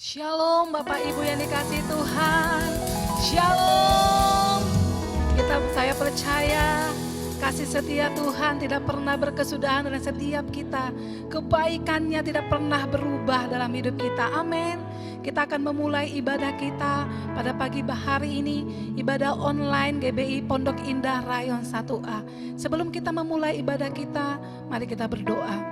Shalom Bapak Ibu yang dikasihi Tuhan. Shalom. Saya percaya kasih setia Tuhan tidak pernah berkesudahan dengan setiap kita. Kebaikannya tidak pernah berubah dalam hidup kita. Amin. Kita akan memulai ibadah kita pada pagi hari ini. Ibadah online GBI Pondok Indah Rayon 1A. Sebelum kita memulai ibadah kita, mari kita berdoa.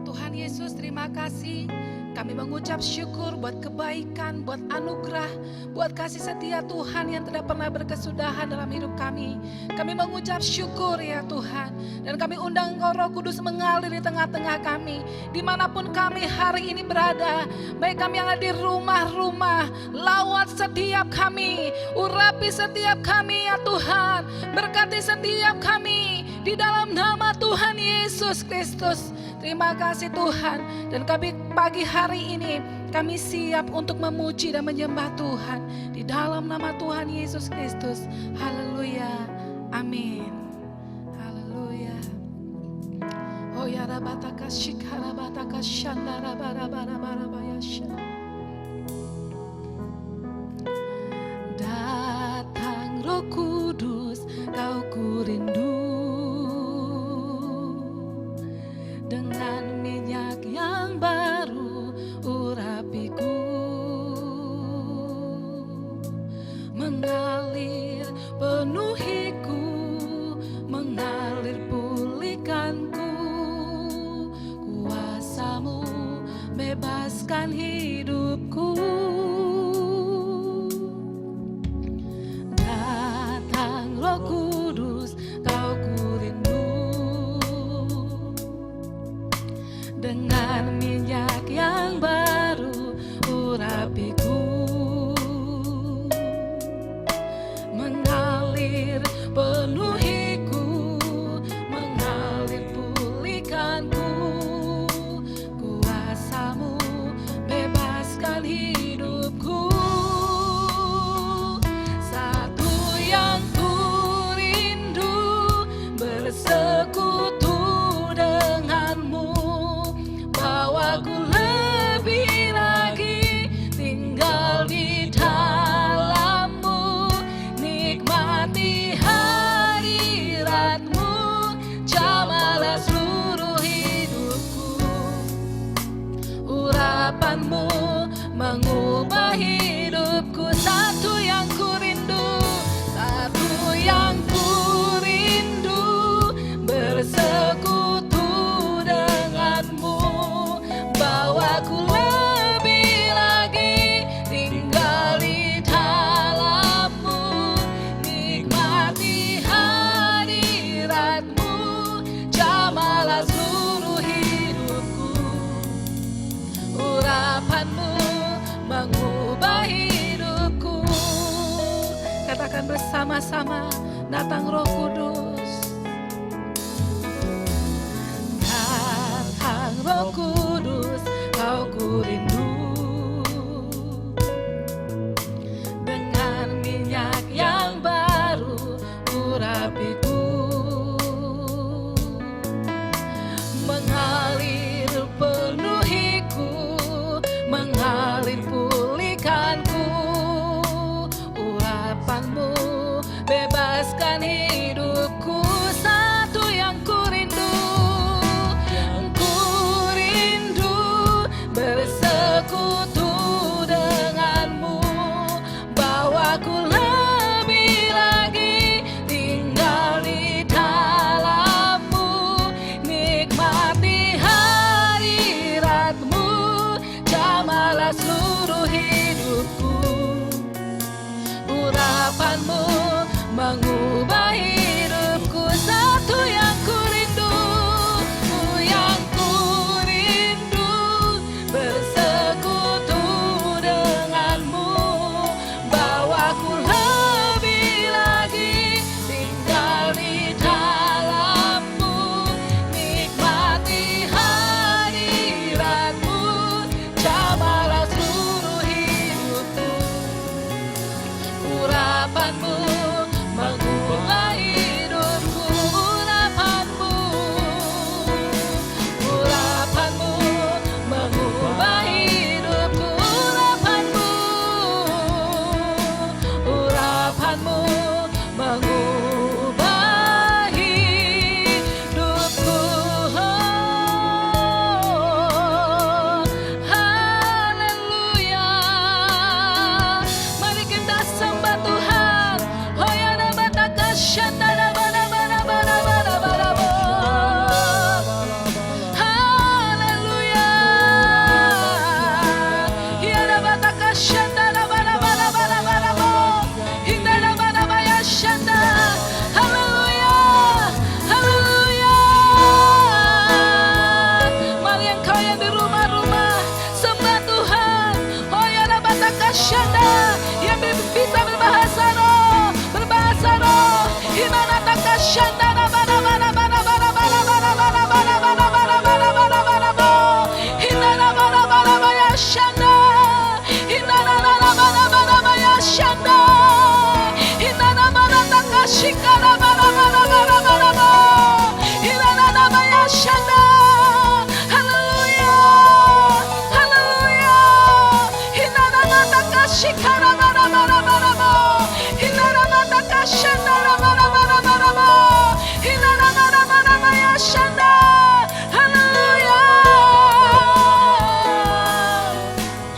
Tuhan Yesus, terima kasih. Kami mengucap syukur buat kebaikan, buat anugerah, buat kasih setia Tuhan yang tidak pernah berkesudahan dalam hidup kami. Kami mengucap syukur ya Tuhan. Dan kami undang Engkau Roh Kudus mengalir di tengah-tengah kami. Dimanapun kami hari ini berada, baik kami yang ada di rumah-rumah, lawat setiap kami, urapi setiap kami ya Tuhan. Berkati setiap kami di dalam nama Tuhan Yesus Kristus. Terima kasih Tuhan. Dan kami pagi hari ini kami siap untuk memuji dan menyembah Tuhan di dalam nama Tuhan Yesus Kristus. Haleluya. Amin. Haleluya. Oh ya rabataka shikara bataka shandara bara bayasha. Datang Roh Kudus, Kau kurindu. Dengan minyak yang baru urapiku, mengalir penuhiku, mengalir pulihkanku. Kuasa-Mu bebaskan hidupku. Datang Roh Kudus, Kau kurindu. Dengan minyak yang baru urapiku, mengalir penuhiku, mengalir pulihkanku. Kuasa-Mu bebaskan hidupku. Satu yang ku rindu, bersekutu denganmu. Bawaku lebih lagi tinggal di dalam-Mu, nikmati hadirat-Mu, jamalah seluruh hidupku. Urapan-Mu mengubah hidupku. Satu yang ku rindu, satu yang ku rindu, bersekutu denganmu. Bawaku lebih lagi tinggal di dalam-Mu, nikmati hadirat-Mu, jamalah seluruh hidupku. Urapan-Mu mengubah hidupku. Katakan bersama-sama, datang Roh Kudus. Datang Roh Kudus, Kau kurindu. Dengan minyak yang baru urapiku, mengalir penuhiku, mengalir pulihkanku. Urapan-Mu bebaskan hidupku. Satu yang ku rindu, bersekutu denganmu. Bawaku lebih lagi tinggal di dalam-Mu, nikmati hadirat-Mu, jamalah seluruh hidupku. Urapan-Mu mengubah hidupku. Satu yang ku rindu, yang ku rindu, bersekutu denganmu. Bawaku lebih lagi tinggal di dalam-Mu, nikmati hadirat-Mu, jamalah seluruh hidupku. Urapan-Mu mengubah hidupku. Urapan-Mu, urapan-Mu mengubah hidupku.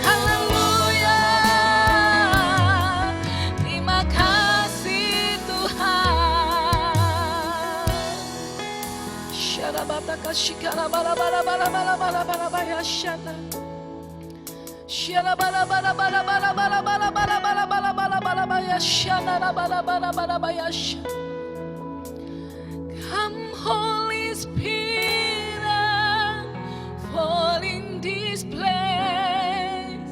Haleluya. Terima kasih Tuhan. Syarabataka shikara bara bara bara bara bara bara bara shana. Shara bara bara bara bara bara bara bara bara bara bara bara bara shana bara bara bara bara shana. Come Holy Spirit, fall in this place.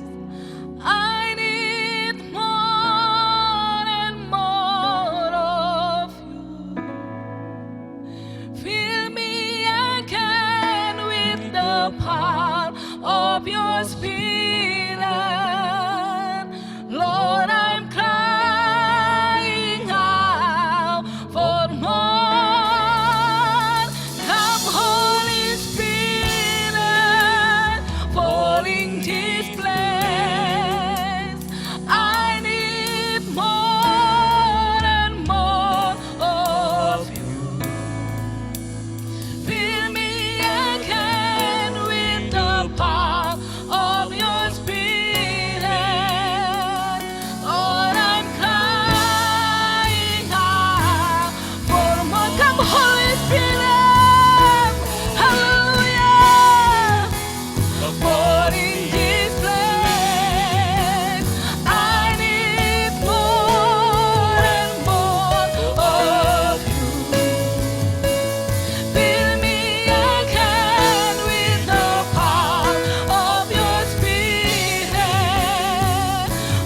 I need more and more of you. Fill me again with the power of your Spirit. Lord, I'm crying out for more. Come, Holy Spirit, fall in this place. I need more and more of you. Fill me again with the power of your Spirit. Lord, I'm crying out for more. Come, Holy Spirit, hallelujah. Fall in this place. I need more and more of you. Fill me again with the power of your Spirit.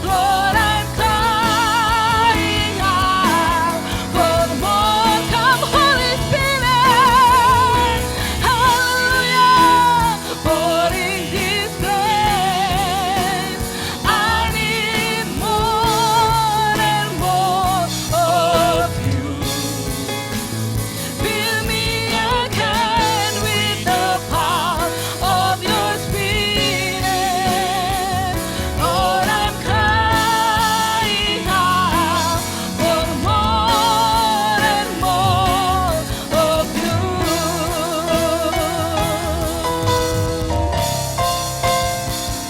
Lord, I'm crying out for more. Come, Holy Spirit, hallelujah. For in this place, I need more and more of you. Fill me again with the power of your Spirit. Lord, I'm crying out for more and more of you.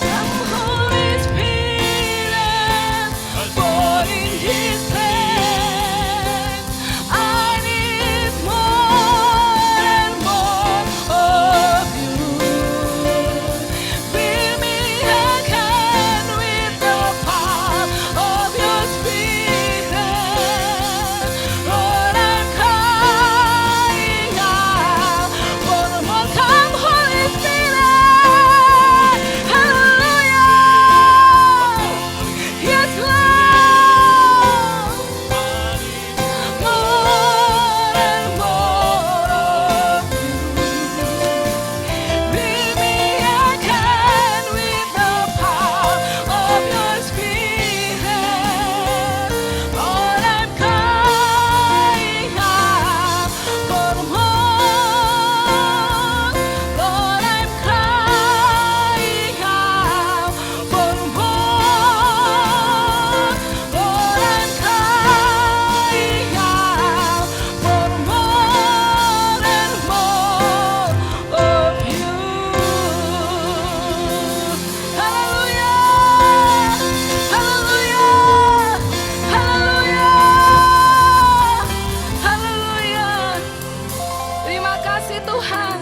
Come, Holy Spirit, fall in this place. I need more and more of you. Fill me again with the power of your Spirit. Lord, I'm crying out for more. Come, Holy Spirit, hallelujah. Yes, Lord. More and more of you. Fill me again with the power of your Spirit. Lord, I'm crying out for more. Lord, I'm crying out for more. Lord, I'm crying out for more and more of you. Hallelujah, hallelujah, hallelujah, hallelujah. Terima kasih Tuhan,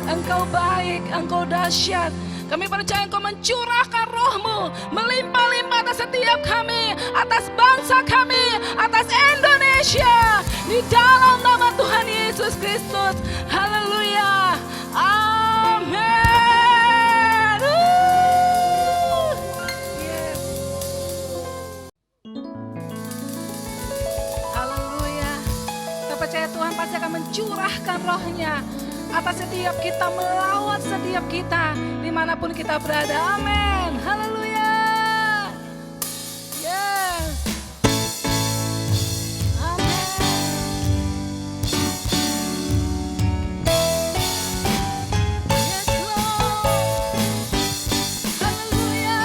Engkau baik, Engkau dahsyat. Kami percaya Engkau mencurahkan roh-Mu melimpah-limpah atas setiap kami, atas bangsa kami, atas Indonesia. Di dalam nama Tuhan Yesus Kristus. Haleluya. Amin. Yes. Haleluya. Kita percaya Tuhan pasti akan mencurahkan roh-Nya atas setiap kita, melawat setiap kita dimanapun kita berada. Amin. Haleluya. Yes. Amin. Yes, Lord. Haleluya.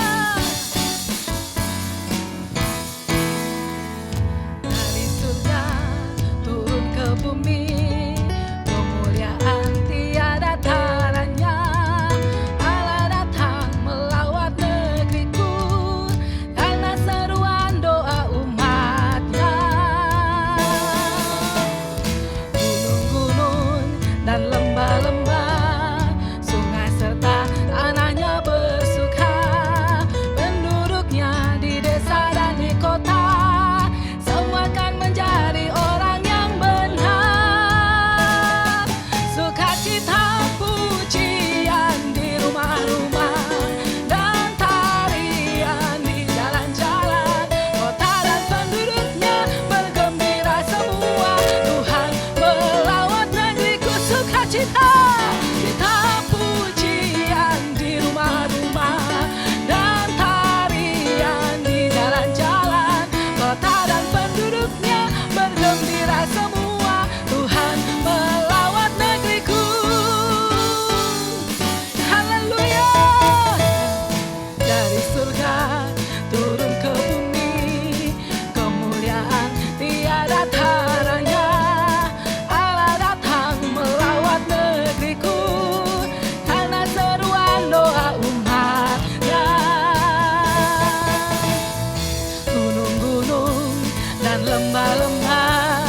lembah-lembah,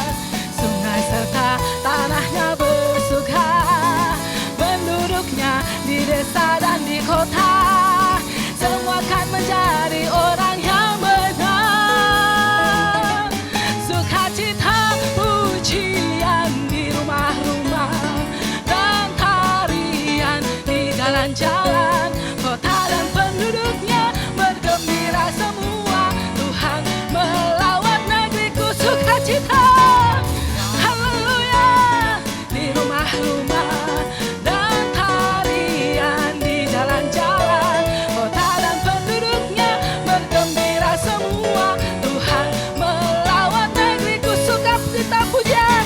sungai serta tanahnya bersuka, penduduknya di desa dan di kota, semua akan menjadi orang yang benar. Sukacita pujian di rumah-rumah dan tarian di jalan-jalan, kota dan penduduknya bergembira semua. Tuhan melawat negeriku, sukacita. Haleluya. Di rumah-rumah dan tarian di jalan-jalan, kota dan penduduknya bergembira semua. Tuhan melawat negeriku, sukacita pujian.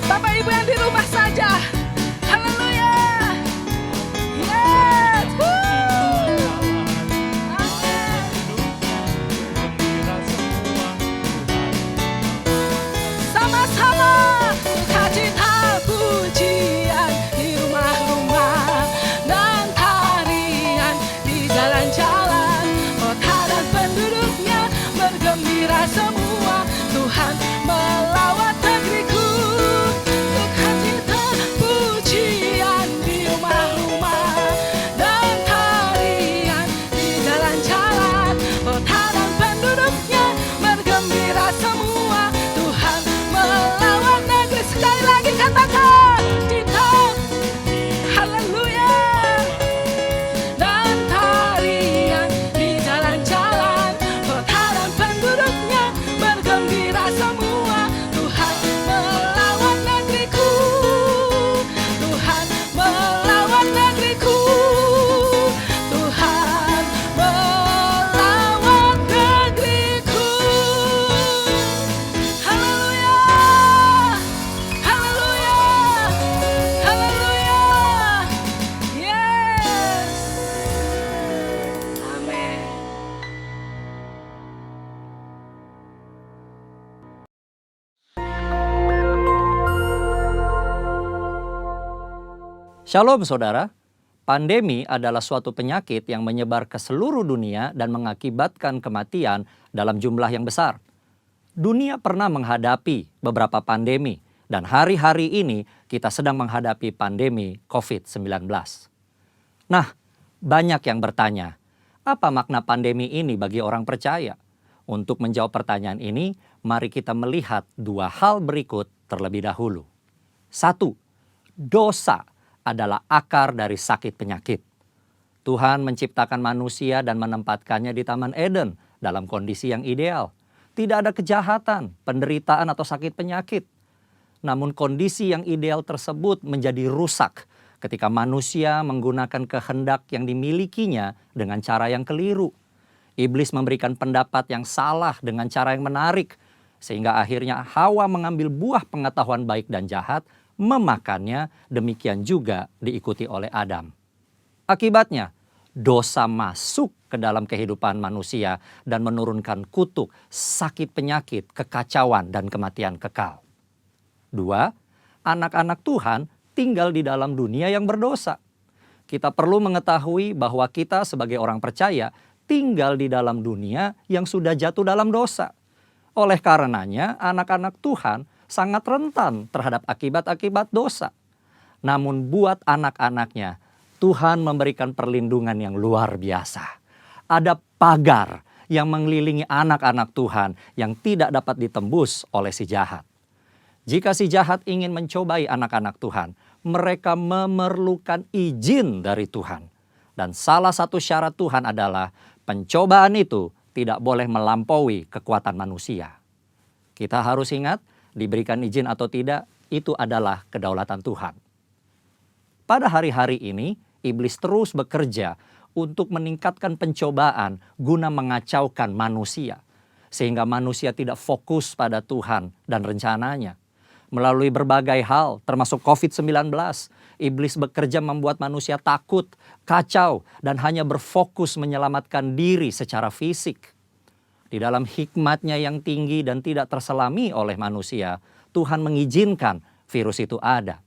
Bapak Ibu yang di rumah saja. Haleluya. Yes. Sama-sama sukacita pujian di rumah-rumah dan tarian di jalan-jalan, kota dan penduduknya bergembira semua. Tuhan melawat negeriku, sukacita pujian di rumah-rumah dan tarian di jalan-jalan, kota dan penduduknya bergembira semua. Tuhan melawat negeri. Sekali lagi katakan cita. Haleluya. Dan tarian di jalan-jalan, kota dan penduduknya bergembira semua. Tuhan melawat negeriku, Tuhan melawat negeriku, Tuhan melawat negeriku. Haleluya. Haleluya. Haleluya. Yes. Amin. Shalom saudara, pandemi adalah suatu penyakit yang menyebar ke seluruh dunia dan mengakibatkan kematian dalam jumlah yang besar. Dunia pernah menghadapi beberapa pandemi dan hari-hari ini kita sedang menghadapi pandemi COVID-19. Nah, banyak yang bertanya, apa makna pandemi ini bagi orang percaya? Untuk menjawab pertanyaan ini, mari kita melihat dua hal berikut terlebih dahulu. 1. Dosa adalah akar dari sakit penyakit. Tuhan menciptakan manusia dan menempatkannya di Taman Eden dalam kondisi yang ideal. Tidak ada kejahatan, penderitaan atau sakit penyakit. Namun kondisi yang ideal tersebut menjadi rusak ketika manusia menggunakan kehendak yang dimilikinya dengan cara yang keliru. Iblis memberikan pendapat yang salah dengan cara yang menarik, sehingga akhirnya Hawa mengambil buah pengetahuan baik dan jahat, memakannya, demikian juga diikuti oleh Adam. Akibatnya, dosa masuk ke dalam kehidupan manusia dan menurunkan kutuk, sakit penyakit, kekacauan, dan kematian kekal. 2. Anak-anak Tuhan tinggal di dalam dunia yang berdosa. Kita perlu mengetahui bahwa kita sebagai orang percaya tinggal di dalam dunia yang sudah jatuh dalam dosa. Oleh karenanya, anak-anak Tuhan sangat rentan terhadap akibat-akibat dosa. Namun buat anak-anaknya, Tuhan memberikan perlindungan yang luar biasa. Ada pagar yang mengelilingi anak-anak Tuhan yang tidak dapat ditembus oleh si jahat. Jika si jahat ingin mencobai anak-anak Tuhan, mereka memerlukan izin dari Tuhan. Dan salah satu syarat Tuhan adalah pencobaan itu tidak boleh melampaui kekuatan manusia. Kita harus ingat, diberikan izin atau tidak, itu adalah kedaulatan Tuhan. Pada hari-hari ini, iblis terus bekerja untuk meningkatkan pencobaan guna mengacaukan manusia. Sehingga manusia tidak fokus pada Tuhan dan rencananya. Melalui berbagai hal, termasuk COVID-19, iblis bekerja membuat manusia takut, kacau, dan hanya berfokus menyelamatkan diri secara fisik. Di dalam hikmat-Nya yang tinggi dan tidak terselami oleh manusia, Tuhan mengizinkan virus itu ada.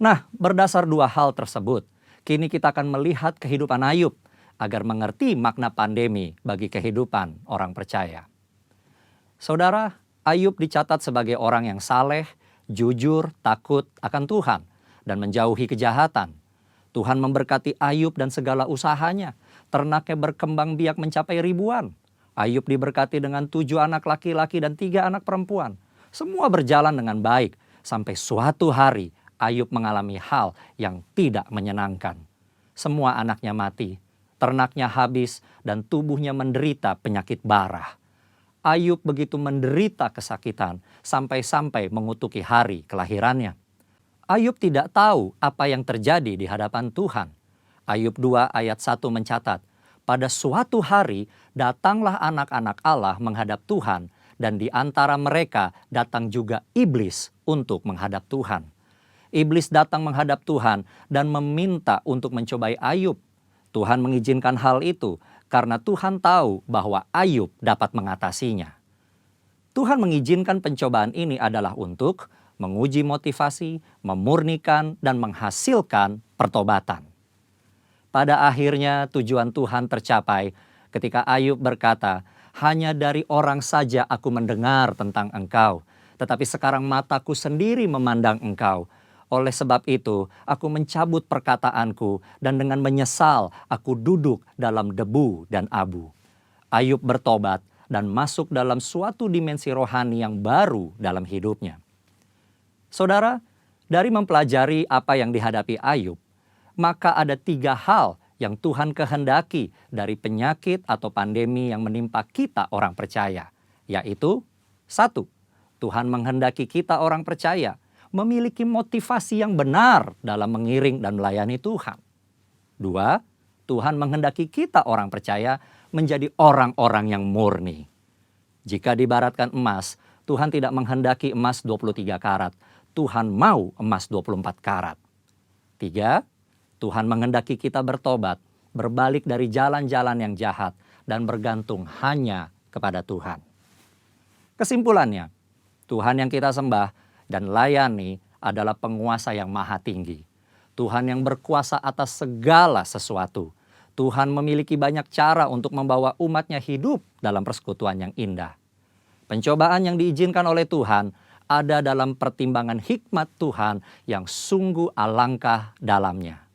Nah, berdasar dua hal tersebut, kini kita akan melihat kehidupan Ayub agar mengerti makna pandemi bagi kehidupan orang percaya. Saudara, Ayub dicatat sebagai orang yang saleh, jujur, takut akan Tuhan, dan menjauhi kejahatan. Tuhan memberkati Ayub dan segala usahanya. Ternaknya berkembang biak mencapai ribuan. Ayub diberkati dengan 7 anak laki-laki dan 3 anak perempuan. Semua berjalan dengan baik sampai suatu hari Ayub mengalami hal yang tidak menyenangkan. Semua anaknya mati, ternaknya habis, dan tubuhnya menderita penyakit bara. Ayub begitu menderita kesakitan sampai-sampai mengutuki hari kelahirannya. Ayub tidak tahu apa yang terjadi di hadapan Tuhan. Ayub 2 ayat 1 mencatat, pada suatu hari datanglah anak-anak Allah menghadap Tuhan, dan di antara mereka datang juga iblis untuk menghadap Tuhan. Iblis datang menghadap Tuhan dan meminta untuk mencobai Ayub. Tuhan mengizinkan hal itu karena Tuhan tahu bahwa Ayub dapat mengatasinya. Tuhan mengizinkan pencobaan ini adalah untuk menguji motivasi, memurnikan, dan menghasilkan pertobatan. Pada akhirnya tujuan Tuhan tercapai ketika Ayub berkata, hanya dari orang saja aku mendengar tentang engkau, tetapi sekarang mataku sendiri memandang engkau. Oleh sebab itu, aku mencabut perkataanku dan dengan menyesal aku duduk dalam debu dan abu. Ayub bertobat dan masuk dalam suatu dimensi rohani yang baru dalam hidupnya. Saudara, dari mempelajari apa yang dihadapi Ayub, maka ada 3 hal yang Tuhan kehendaki dari penyakit atau pandemi yang menimpa kita orang percaya. Yaitu, 1. Tuhan menghendaki kita orang percaya memiliki motivasi yang benar dalam mengiring dan melayani Tuhan. 2. Tuhan menghendaki kita orang percaya menjadi orang-orang yang murni. Jika diibaratkan emas, Tuhan tidak menghendaki emas 23 karat. Tuhan mau emas 24 karat. 3. Tuhan menghendaki kita bertobat, berbalik dari jalan-jalan yang jahat, dan bergantung hanya kepada Tuhan. Kesimpulannya, Tuhan yang kita sembah dan layani adalah penguasa yang maha tinggi. Tuhan yang berkuasa atas segala sesuatu. Tuhan memiliki banyak cara untuk membawa umatnya hidup dalam persekutuan yang indah. Pencobaan yang diizinkan oleh Tuhan ada dalam pertimbangan hikmat Tuhan yang sungguh alangkah dalamnya.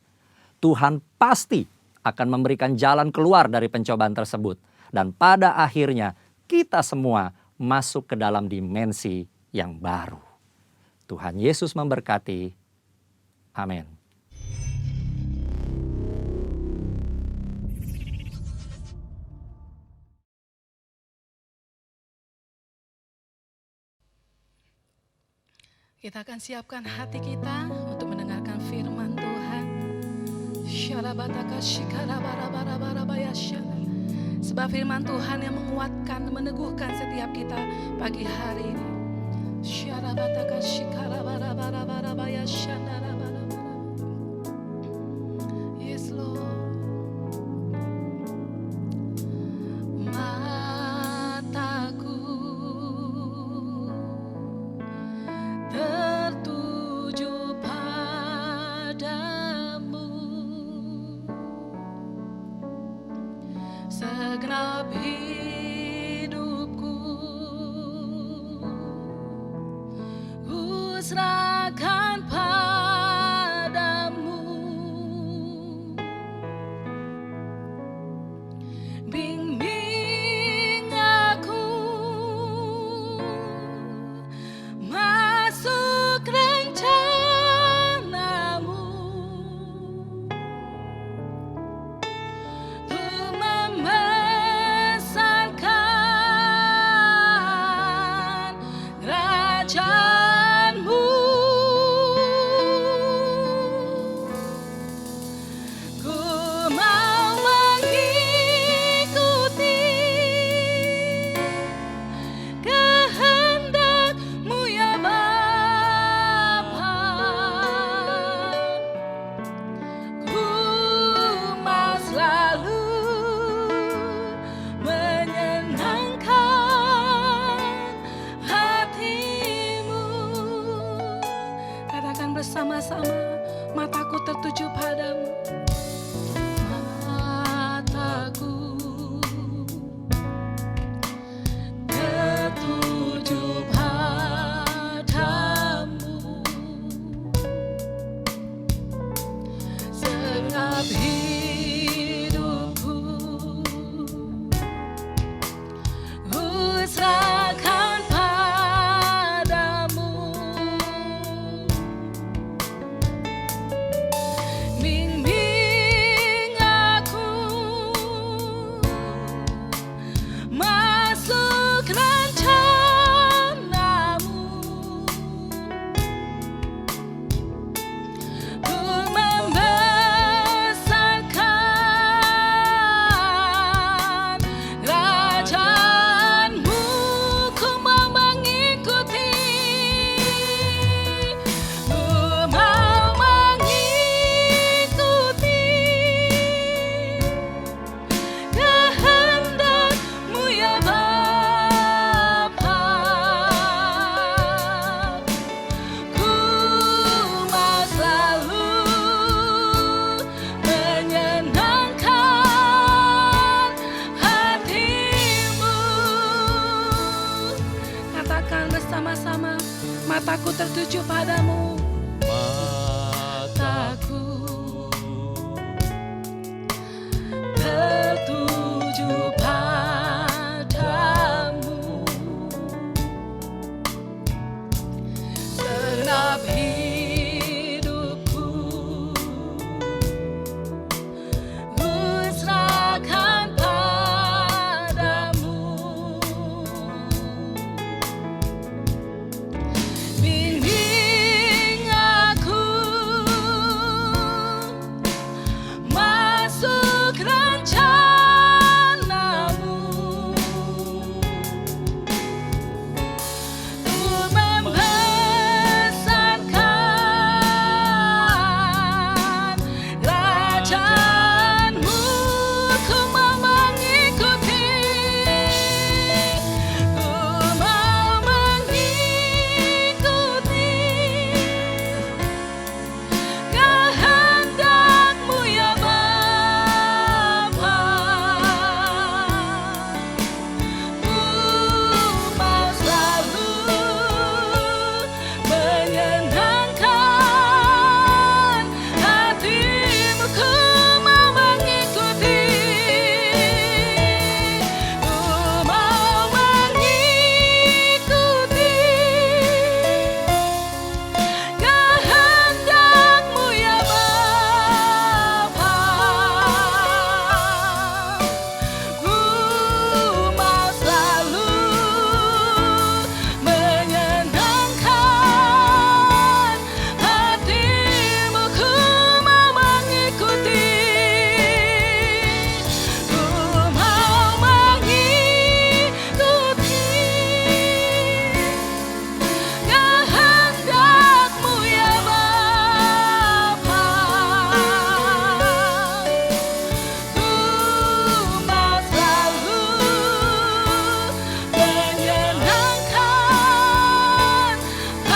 Tuhan pasti akan memberikan jalan keluar dari pencobaan tersebut. Dan pada akhirnya kita semua masuk ke dalam dimensi yang baru. Tuhan Yesus memberkati. Amin. Kita akan siapkan hati kita untuk mendengarkan firman Tuhan. Sebab firman Tuhan yang menguatkan, meneguhkan setiap kita pagi hari ini. Yes, Lord. Mataku tertuju padamu, segenap hidupku ku serahkan padamu. Bimbing aku masuk rencanamu, untuk membesarkan kerajaan-Mu. Ku mau mengikuti kehendak-Mu ya Bapa. Ku mau selalu menyenangkan hati-Mu. Katakan bersama-sama, mataku tertuju padamu. Mataku tertuju bersama-sama. Mataku tertuju padamu. Mataku tertuju padamu. Genap hidupku ku serahkan padamu. Bimbing aku masuk rencanamu, untuk membesarkan kerajaanmu. Ku mau mengikuti, ku mau mengikuti kehendakmu ya Bapa. Ku mau selalu menyenangkan hatimu. Ku mau mengikuti, ku mau mengikuti kehendakmu ya Bapa. Ku mau selalu menyenangkan hatimu. Ku mau mengikuti, ku mau mengikuti kehendakmu ya Bapa. Ku mau selalu menyenangkan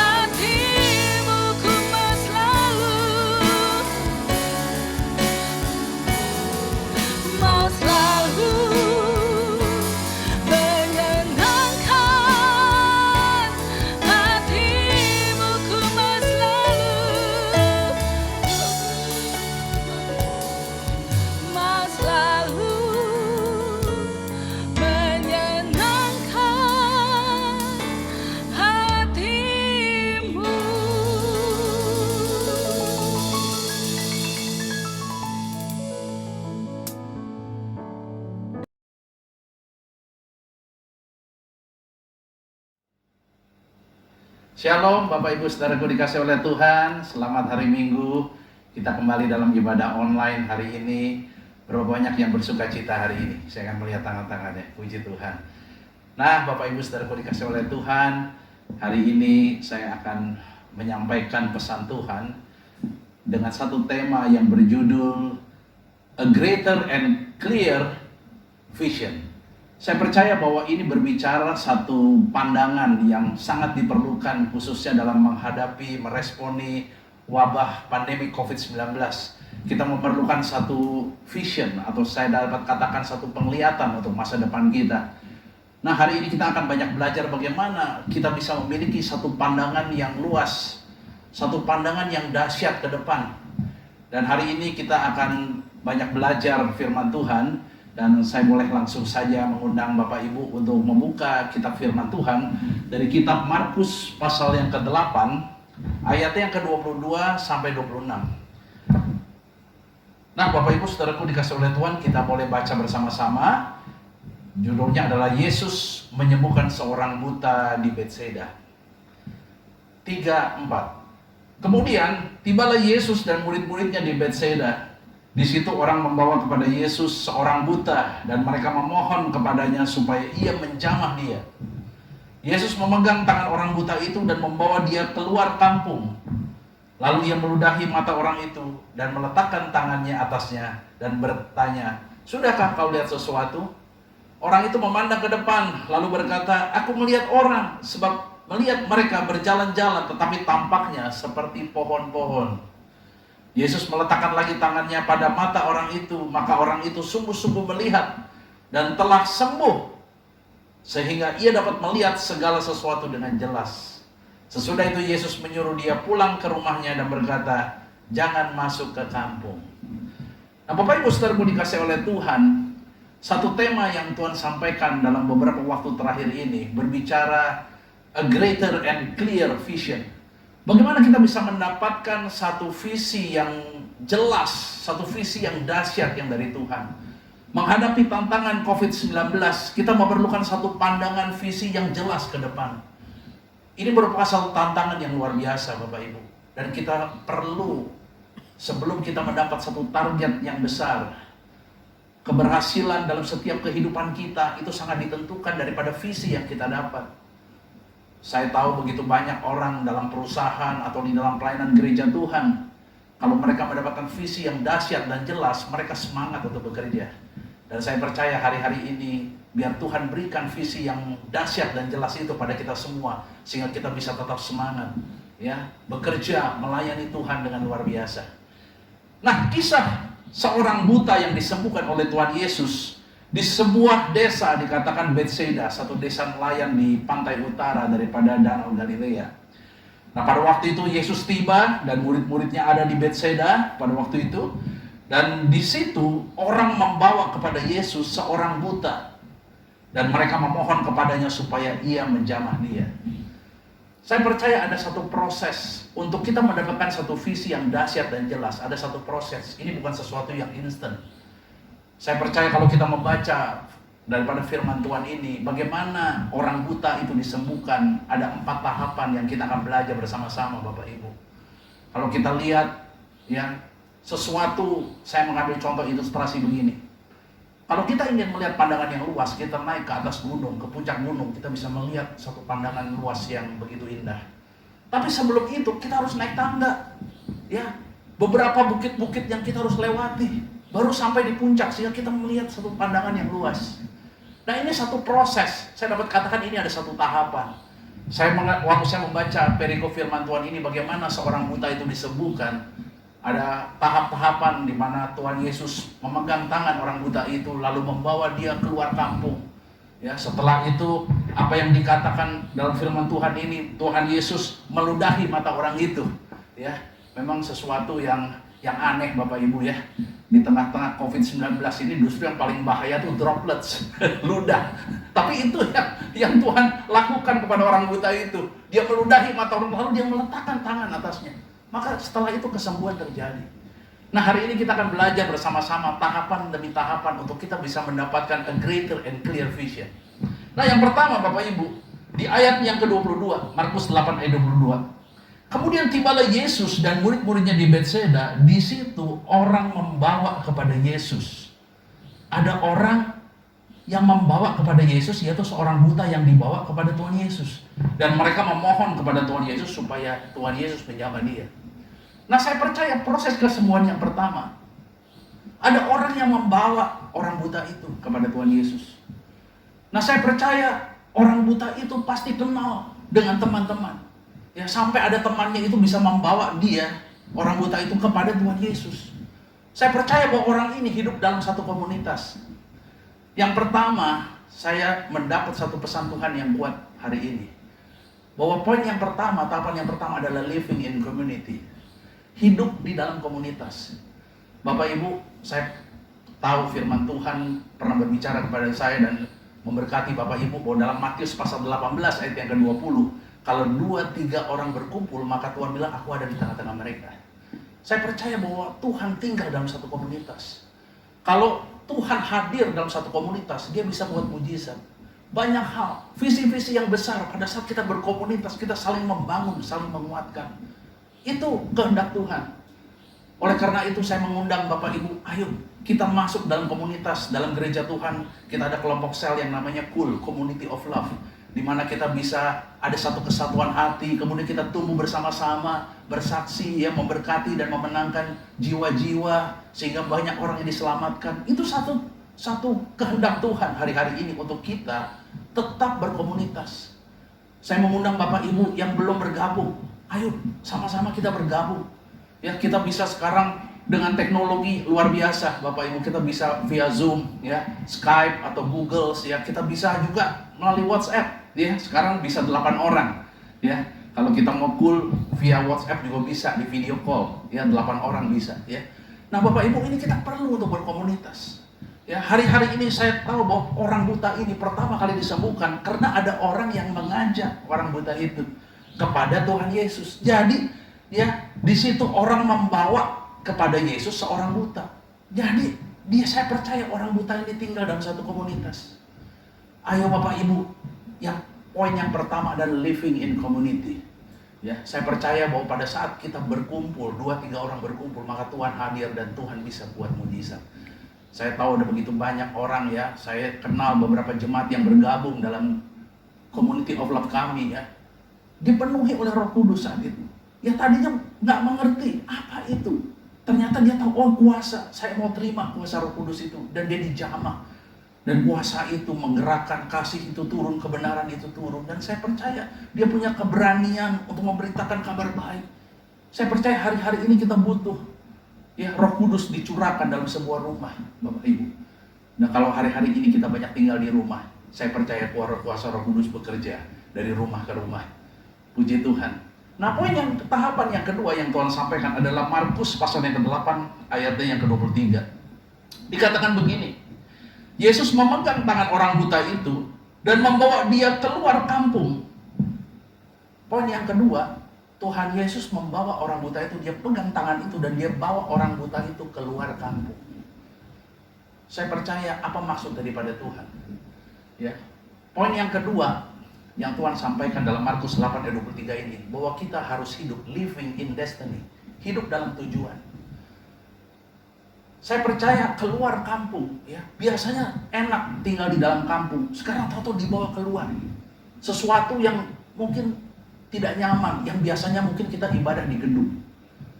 hatimu. Ku mau selalu menyenangkan hatimu. Ku mau selalu menyenangkan hatimu. Shalom Bapak Ibu Saudaraku dikasih oleh Tuhan. Selamat hari Minggu. Kita kembali dalam ibadah online hari ini. Berapa banyak yang bersuka cita hari ini? Saya akan melihat tangan-tangannya. Puji Tuhan. Nah Bapak Ibu Saudaraku dikasih oleh Tuhan, hari ini saya akan menyampaikan pesan Tuhan dengan satu tema yang berjudul A Greater and Clear Vision. Saya percaya bahwa ini berbicara satu pandangan yang sangat diperlukan khususnya dalam menghadapi, meresponi wabah pandemi COVID-19. Kita memerlukan satu vision atau saya dapat katakan satu penglihatan untuk masa depan kita. Nah hari ini kita akan banyak belajar bagaimana kita bisa memiliki satu pandangan yang luas, satu pandangan yang dahsyat ke depan. Dan hari ini kita akan banyak belajar firman Tuhan. Dan saya boleh langsung saja mengundang Bapak Ibu untuk membuka kitab firman Tuhan dari kitab Markus pasal yang ke-8 ayatnya yang ke-22 sampai 26. Nah Bapak Ibu Saudaraku dikasih oleh Tuhan, kita boleh baca bersama-sama. Judulnya adalah Yesus menyembuhkan seorang buta di Bethsaida. 3:4. Kemudian tibalah Yesus dan murid-muridnya di Bethsaida. Di situ orang membawa kepada Yesus seorang buta dan mereka memohon kepadanya supaya ia menjamah dia. Yesus memegang tangan orang buta itu dan membawa dia keluar kampung. Lalu ia meludahi mata orang itu dan meletakkan tangannya atasnya dan bertanya, "Sudahkah kau lihat sesuatu?" Orang itu memandang ke depan lalu berkata, "Aku melihat orang, sebab melihat mereka berjalan-jalan tetapi tampaknya seperti pohon-pohon." Yesus meletakkan lagi tangannya pada mata orang itu, maka orang itu sungguh-sungguh melihat dan telah sembuh. sehingga ia dapat melihat segala sesuatu dengan jelas. Sesudah itu Yesus menyuruh dia pulang ke rumahnya dan berkata, jangan masuk ke kampung. Nah, Bapak Ibu Saudaraku dikasih oleh Tuhan, satu tema yang Tuhan sampaikan dalam beberapa waktu terakhir ini berbicara a greater and clear vision. Bagaimana kita bisa mendapatkan satu visi yang jelas, satu visi yang dahsyat yang dari Tuhan. Menghadapi tantangan COVID-19, kita memerlukan satu pandangan visi yang jelas ke depan. Ini merupakan satu tantangan yang luar biasa, Bapak Ibu. Dan kita perlu, sebelum kita mendapat satu target yang besar, keberhasilan dalam setiap kehidupan kita itu sangat ditentukan daripada visi yang kita dapat. Saya tahu begitu banyak orang dalam perusahaan atau di dalam pelayanan gereja Tuhan, kalau mereka mendapatkan visi yang dahsyat dan jelas, mereka semangat untuk bekerja. Dan saya percaya hari-hari ini, biar Tuhan berikan visi yang dahsyat dan jelas itu pada kita semua, sehingga kita bisa tetap semangat, ya, bekerja, melayani Tuhan dengan luar biasa. Nah, kisah seorang buta yang disembuhkan oleh Tuhan Yesus di sebuah desa dikatakan Bethsaida, satu desa nelayan di pantai utara daripada Danau Galilea. Nah, pada waktu itu Yesus tiba dan murid-muridnya ada di Bethsaida pada waktu itu. Dan di situ orang membawa kepada Yesus seorang buta. Dan mereka memohon kepadanya supaya ia menjamah dia. Saya percaya ada satu proses untuk kita mendapatkan satu visi yang dahsyat dan jelas. Ada satu proses. Ini bukan sesuatu yang instan. Saya percaya kalau kita membaca daripada firman Tuhan ini, bagaimana orang buta itu disembuhkan, ada 4 tahapan yang kita akan belajar bersama-sama, Bapak Ibu. Kalau kita lihat, ya, sesuatu, saya mengambil contoh ilustrasi begini. Kalau kita ingin melihat pandangan yang luas, kita naik ke atas gunung, ke puncak gunung, kita bisa melihat satu pandangan luas yang begitu indah. Tapi sebelum itu, kita harus naik tangga. Ya, beberapa bukit-bukit yang kita harus lewati, baru sampai di puncak, sehingga kita melihat satu pandangan yang luas. Nah, ini satu proses. Saya dapat katakan ini ada satu tahapan. Waktu saya membaca perikop firman Tuhan ini, bagaimana seorang buta itu disembuhkan, ada tahap-tahapan di mana Tuhan Yesus memegang tangan orang buta itu lalu membawa dia keluar kampung. Ya, setelah itu apa yang dikatakan dalam firman Tuhan ini, Tuhan Yesus meludahi mata orang itu. Ya, memang sesuatu yang aneh, Bapak Ibu, ya. Di tengah-tengah COVID-19 ini justru yang paling bahaya itu droplets, ludah. Tapi itu yang Tuhan lakukan kepada orang buta itu. Dia meludahi mata orang lalu dia meletakkan tangan atasnya. Maka setelah itu kesembuhan terjadi. Nah, hari ini kita akan belajar bersama-sama tahapan demi tahapan untuk kita bisa mendapatkan a greater and clear vision. Nah, yang pertama, Bapak Ibu, di ayat yang ke-22, Markus 8 ayat 22. Kemudian tibalah Yesus dan murid-muridnya di Bethsaida. Di situ orang membawa kepada Yesus. Ada orang yang membawa kepada Yesus, yaitu seorang buta yang dibawa kepada Tuhan Yesus. Dan mereka memohon kepada Tuhan Yesus supaya Tuhan Yesus menjamah dia. Nah, saya percaya proses kesembuhan yang pertama, ada orang yang membawa orang buta itu kepada Tuhan Yesus. Nah, saya percaya orang buta itu pasti kenal dengan teman-teman. Ya, sampai ada temannya itu bisa membawa dia, orang buta itu, kepada Tuhan Yesus. Saya percaya bahwa orang ini hidup dalam satu komunitas. Yang pertama, saya mendapat satu pesan Tuhan yang kuat hari ini. Bahwa poin yang pertama, tahapan yang pertama adalah living in community. Hidup di dalam komunitas. Bapak Ibu, saya tahu firman Tuhan pernah berbicara kepada saya dan memberkati Bapak Ibu bahwa dalam Matius pasal 18 ayat yang ke-20, kalau 2-3 orang berkumpul, maka Tuhan bilang, aku ada di tengah-tengah mereka. Saya percaya bahwa Tuhan tinggal dalam satu komunitas. Kalau Tuhan hadir dalam satu komunitas, dia bisa buat mujizat. Banyak hal, visi-visi yang besar pada saat kita berkomunitas, kita saling membangun, saling menguatkan. Itu kehendak Tuhan. Oleh karena itu saya mengundang Bapak Ibu, ayo kita masuk dalam komunitas, dalam gereja Tuhan. Kita ada kelompok sel yang namanya KUL, Community of Love, di mana kita bisa ada satu kesatuan hati, kemudian kita tumbuh bersama-sama, bersaksi, ya, memberkati dan memenangkan jiwa-jiwa sehingga banyak orang yang diselamatkan. Itu satu kehendak Tuhan hari-hari ini untuk kita tetap berkomunitas. Saya mengundang Bapak Ibu yang belum bergabung, ayo sama-sama kita bergabung. Ya, kita bisa sekarang dengan teknologi luar biasa, Bapak Ibu, kita bisa via Zoom, ya, Skype atau Google, ya, kita bisa juga melalui WhatsApp, ya. Sekarang bisa 8 orang, ya. Kalau kita mau cool via WhatsApp juga bisa, di video call, ya, 8 orang bisa, ya. Nah, Bapak Ibu, ini kita perlu untuk berkomunitas. Ya, hari-hari ini saya tahu bahwa orang buta ini pertama kali disembuhkan karena ada orang yang mengajak orang buta itu kepada Tuhan Yesus. Jadi, ya, di situ orang membawa kepada Yesus seorang buta. Jadi, saya percaya orang buta ini tinggal dalam satu komunitas. Ayo Bapak Ibu, poin yang pertama adalah living in community. Ya, saya percaya bahwa pada saat kita berkumpul, 2-3 orang berkumpul, maka Tuhan hadir dan Tuhan bisa buat mujizat. Saya tahu ada begitu banyak orang, ya, saya kenal beberapa jemaat yang bergabung dalam Community of Love kami, ya, dipenuhi oleh Roh Kudus saat itu. Ya, tadinya nggak mengerti apa itu. Ternyata dia tahu, oh, kuasa, saya mau terima kuasa Roh Kudus itu. Dan dia dijamah. Dan kuasa itu menggerakkan, kasih itu turun, kebenaran itu turun. Dan saya percaya dia punya keberanian untuk memberitakan kabar baik. Saya percaya hari-hari ini kita butuh, ya, Roh Kudus dicurahkan dalam sebuah rumah, Bapak Ibu. Nah, kalau hari-hari ini kita banyak tinggal di rumah, saya percaya kuasa Roh Kudus bekerja dari rumah ke rumah. Puji Tuhan. Nah, tahapan yang kedua yang Tuhan sampaikan adalah Markus pasal yang ke-8 ayatnya yang ke-23. Dikatakan begini, Yesus memegang tangan orang buta itu dan membawa dia keluar kampung. Poin yang kedua, Tuhan Yesus membawa orang buta itu, dia pegang tangan itu dan dia bawa orang buta itu keluar kampung. Saya percaya apa maksud daripada Tuhan. Ya. Poin yang kedua yang Tuhan sampaikan dalam Markus 8 ayat 23 ini, bahwa kita harus hidup living in destiny, hidup dalam tujuan. Saya percaya keluar kampung, ya, biasanya enak tinggal di dalam kampung, sekarang tahu-tahu dibawa keluar. Sesuatu yang mungkin tidak nyaman, yang biasanya mungkin kita ibadah di gedung.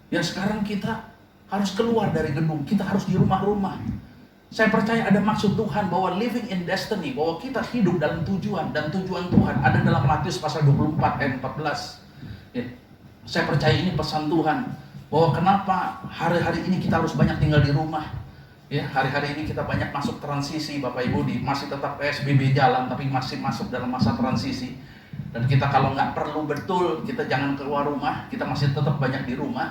Ya, sekarang kita harus keluar dari gedung, kita harus di rumah-rumah. Saya percaya ada maksud Tuhan bahwa living in destiny, bahwa kita hidup dalam tujuan, dan tujuan Tuhan ada dalam Matius pasal 24 ayat 14. Ya. Saya percaya ini pesan Tuhan, bahwa kenapa hari-hari ini kita harus banyak tinggal di rumah. Ya, hari-hari ini kita banyak masuk transisi, Bapak Ibu, masih tetap PSBB jalan, tapi masih masuk dalam masa transisi. Dan kita kalau nggak perlu betul, kita jangan keluar rumah, kita masih tetap banyak di rumah.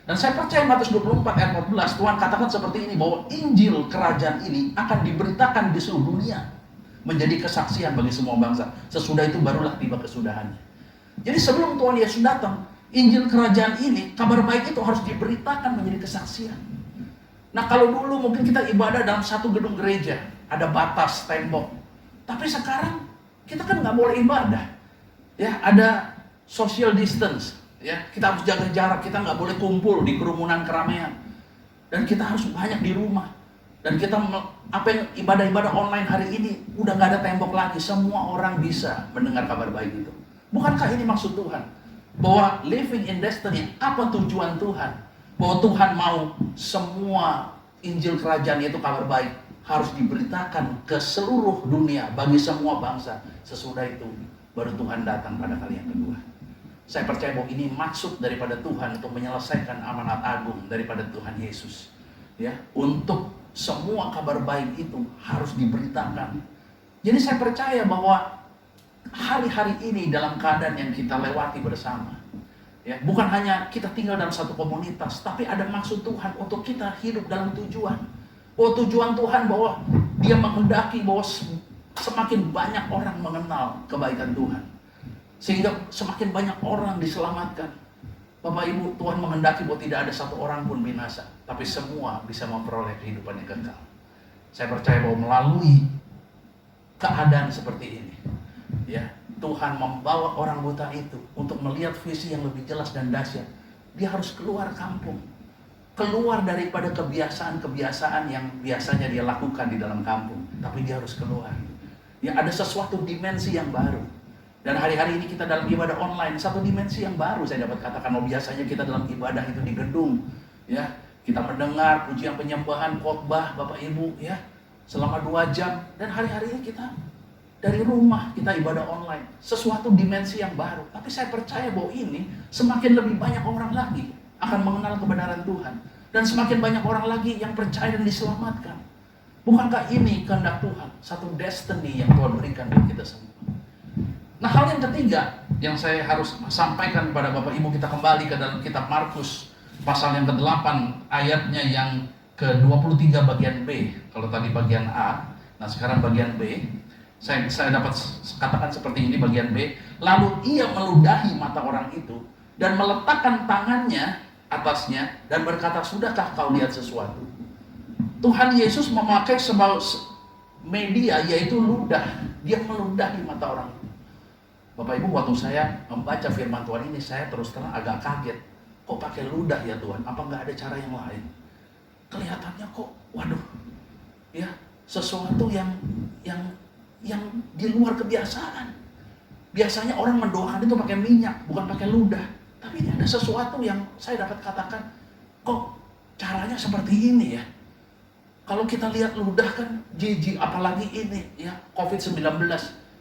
Dan saya percaya Matius 24 ayat 14, Tuhan katakan seperti ini, bahwa Injil kerajaan ini akan diberitakan di seluruh dunia, menjadi kesaksian bagi semua bangsa. Sesudah itu barulah tiba kesudahannya. Jadi sebelum Tuhan Yesus datang, Injil kerajaan ini, kabar baik itu harus diberitakan menjadi kesaksian. Nah, kalau dulu mungkin kita ibadah dalam satu gedung gereja, ada batas, tembok. Tapi sekarang kita kan nggak boleh ibadah. Ya, ada social distance. Ya, kita harus jaga jarak, kita nggak boleh kumpul di kerumunan keramaian. Dan kita harus banyak di rumah. Dan kita, ibadah-ibadah online hari ini, udah nggak ada tembok lagi. Semua orang bisa mendengar kabar baik itu. Bukankah ini maksud Tuhan? Bahwa living in destiny, apa tujuan Tuhan? Bahwa Tuhan mau semua Injil kerajaan itu kabar baik harus diberitakan ke seluruh dunia, bagi semua bangsa. Sesudah itu, baru Tuhan datang pada kali yang kedua. Saya percaya bahwa ini maksud daripada Tuhan untuk menyelesaikan amanat agung daripada Tuhan Yesus. Ya, untuk semua kabar baik itu harus diberitakan. Jadi saya percaya bahwa hari-hari ini dalam keadaan yang kita lewati bersama, ya, bukan hanya kita tinggal dalam satu komunitas, tapi ada maksud Tuhan untuk kita hidup dalam tujuan. Bahwa tujuan Tuhan bahwa Dia menghendaki bahwa semakin banyak orang mengenal kebaikan Tuhan. Sehingga semakin banyak orang diselamatkan. Bapak Ibu, Tuhan menghendaki bahwa tidak ada satu orang pun binasa, tapi semua bisa memperoleh kehidupan yang kekal. Saya percaya bahwa melalui keadaan seperti ini, ya, Tuhan membawa orang buta itu untuk melihat visi yang lebih jelas dan dahsyat. Dia harus keluar kampung, keluar daripada kebiasaan-kebiasaan yang biasanya dia lakukan di dalam kampung, tapi dia harus keluar. Ya, ada sesuatu dimensi yang baru. Dan hari-hari ini kita dalam ibadah online, satu dimensi yang baru saya dapat katakan. Biasanya kita dalam ibadah itu di gedung, ya, kita mendengar pujian penyembahan, khotbah, Bapak Ibu, ya, selama 2 jam. Dan hari-hari ini kita dari rumah, kita ibadah online, sesuatu dimensi yang baru. Tapi saya percaya bahwa ini semakin lebih banyak orang lagi akan mengenal kebenaran Tuhan. Dan semakin banyak orang lagi yang percaya dan diselamatkan. Bukankah ini kehendak Tuhan? Satu destiny yang Tuhan berikan buat kita semua. Nah, hal yang ketiga yang saya harus sampaikan kepada Bapak Ibu, kita kembali ke dalam kitab Markus pasal yang ke-8 ayatnya yang ke-23 bagian B. Kalau tadi bagian A, nah sekarang bagian B. Saya dapat katakan seperti ini bagian B. Lalu ia meludahi mata orang itu dan meletakkan tangannya atasnya dan berkata, "Sudahkah kau lihat sesuatu?" Tuhan Yesus memakai sebuah media, yaitu ludah. Dia meludahi mata orang itu. Bapak Ibu, waktu saya membaca firman Tuhan ini, saya terus terang agak kaget. Kok pakai ludah ya Tuhan? Apa nggak ada cara yang lain? Kelihatannya kok, waduh, ya sesuatu yang di luar kebiasaan. Biasanya orang mendoakan itu pakai minyak, bukan pakai ludah. Tapi ini ada sesuatu yang saya dapat katakan, kok caranya seperti ini ya? Kalau kita lihat ludah kan jijik, apalagi ini ya COVID-19.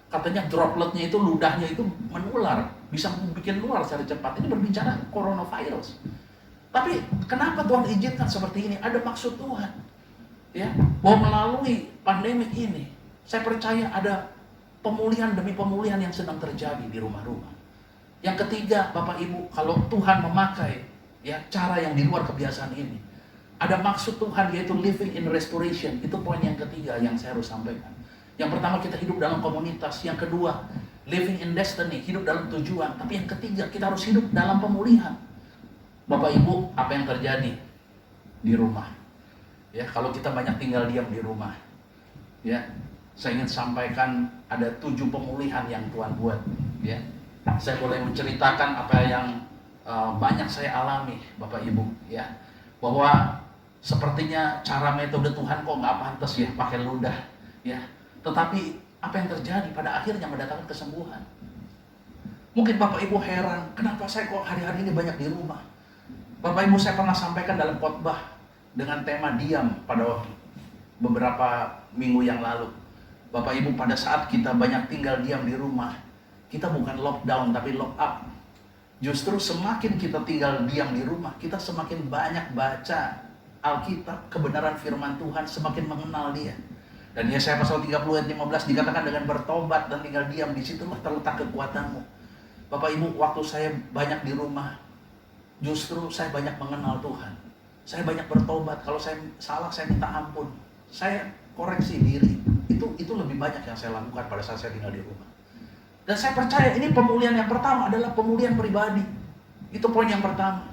Katanya dropletnya itu, ludahnya itu menular, bisa bikin nular secara cepat. Ini berbicara coronavirus. Tapi kenapa Tuhan izinkan seperti ini? Ada maksud Tuhan. Ya, bahwa melalui pandemik ini, saya percaya ada pemulihan demi pemulihan yang sedang terjadi di rumah-rumah. Yang ketiga, Bapak Ibu, kalau Tuhan memakai ya cara yang di luar kebiasaan ini, ada maksud Tuhan, yaitu living in restoration. Itu poin yang ketiga yang saya harus sampaikan. Yang pertama, kita hidup dalam komunitas. Yang kedua, living in destiny, hidup dalam tujuan. Tapi yang ketiga, kita harus hidup dalam pemulihan. Bapak Ibu, apa yang terjadi di rumah? Ya, kalau kita banyak tinggal diam di rumah, ya, saya ingin sampaikan ada 7 pemulihan yang Tuhan buat. Ya, saya boleh menceritakan apa yang banyak saya alami, Bapak Ibu, ya, bahwa sepertinya cara metode Tuhan kok nggak pantas ya pakai ludah, ya. Tetapi apa yang terjadi pada akhirnya mendatangkan kesembuhan. Mungkin Bapak Ibu heran, kenapa saya kok hari-hari ini banyak di rumah? Bapak Ibu, saya pernah sampaikan dalam khotbah dengan tema diam pada beberapa minggu yang lalu. Bapak Ibu, pada saat kita banyak tinggal diam di rumah, kita bukan lockdown tapi lock up. Justru semakin kita tinggal diam di rumah, kita semakin banyak baca Alkitab, kebenaran firman Tuhan, semakin mengenal Dia. Dan Yesaya pasal 30 ayat 15 dikatakan, dengan bertobat dan tinggal diam, disitulah terletak kekuatanmu. Bapak Ibu, waktu saya banyak di rumah, justru saya banyak mengenal Tuhan. Saya banyak bertobat. Kalau saya salah, saya minta ampun. Saya koreksi diri. Itu lebih banyak yang saya lakukan pada saat saya tinggal di rumah. Dan saya percaya ini pemulihan yang pertama adalah pemulihan pribadi. Itu poin yang pertama.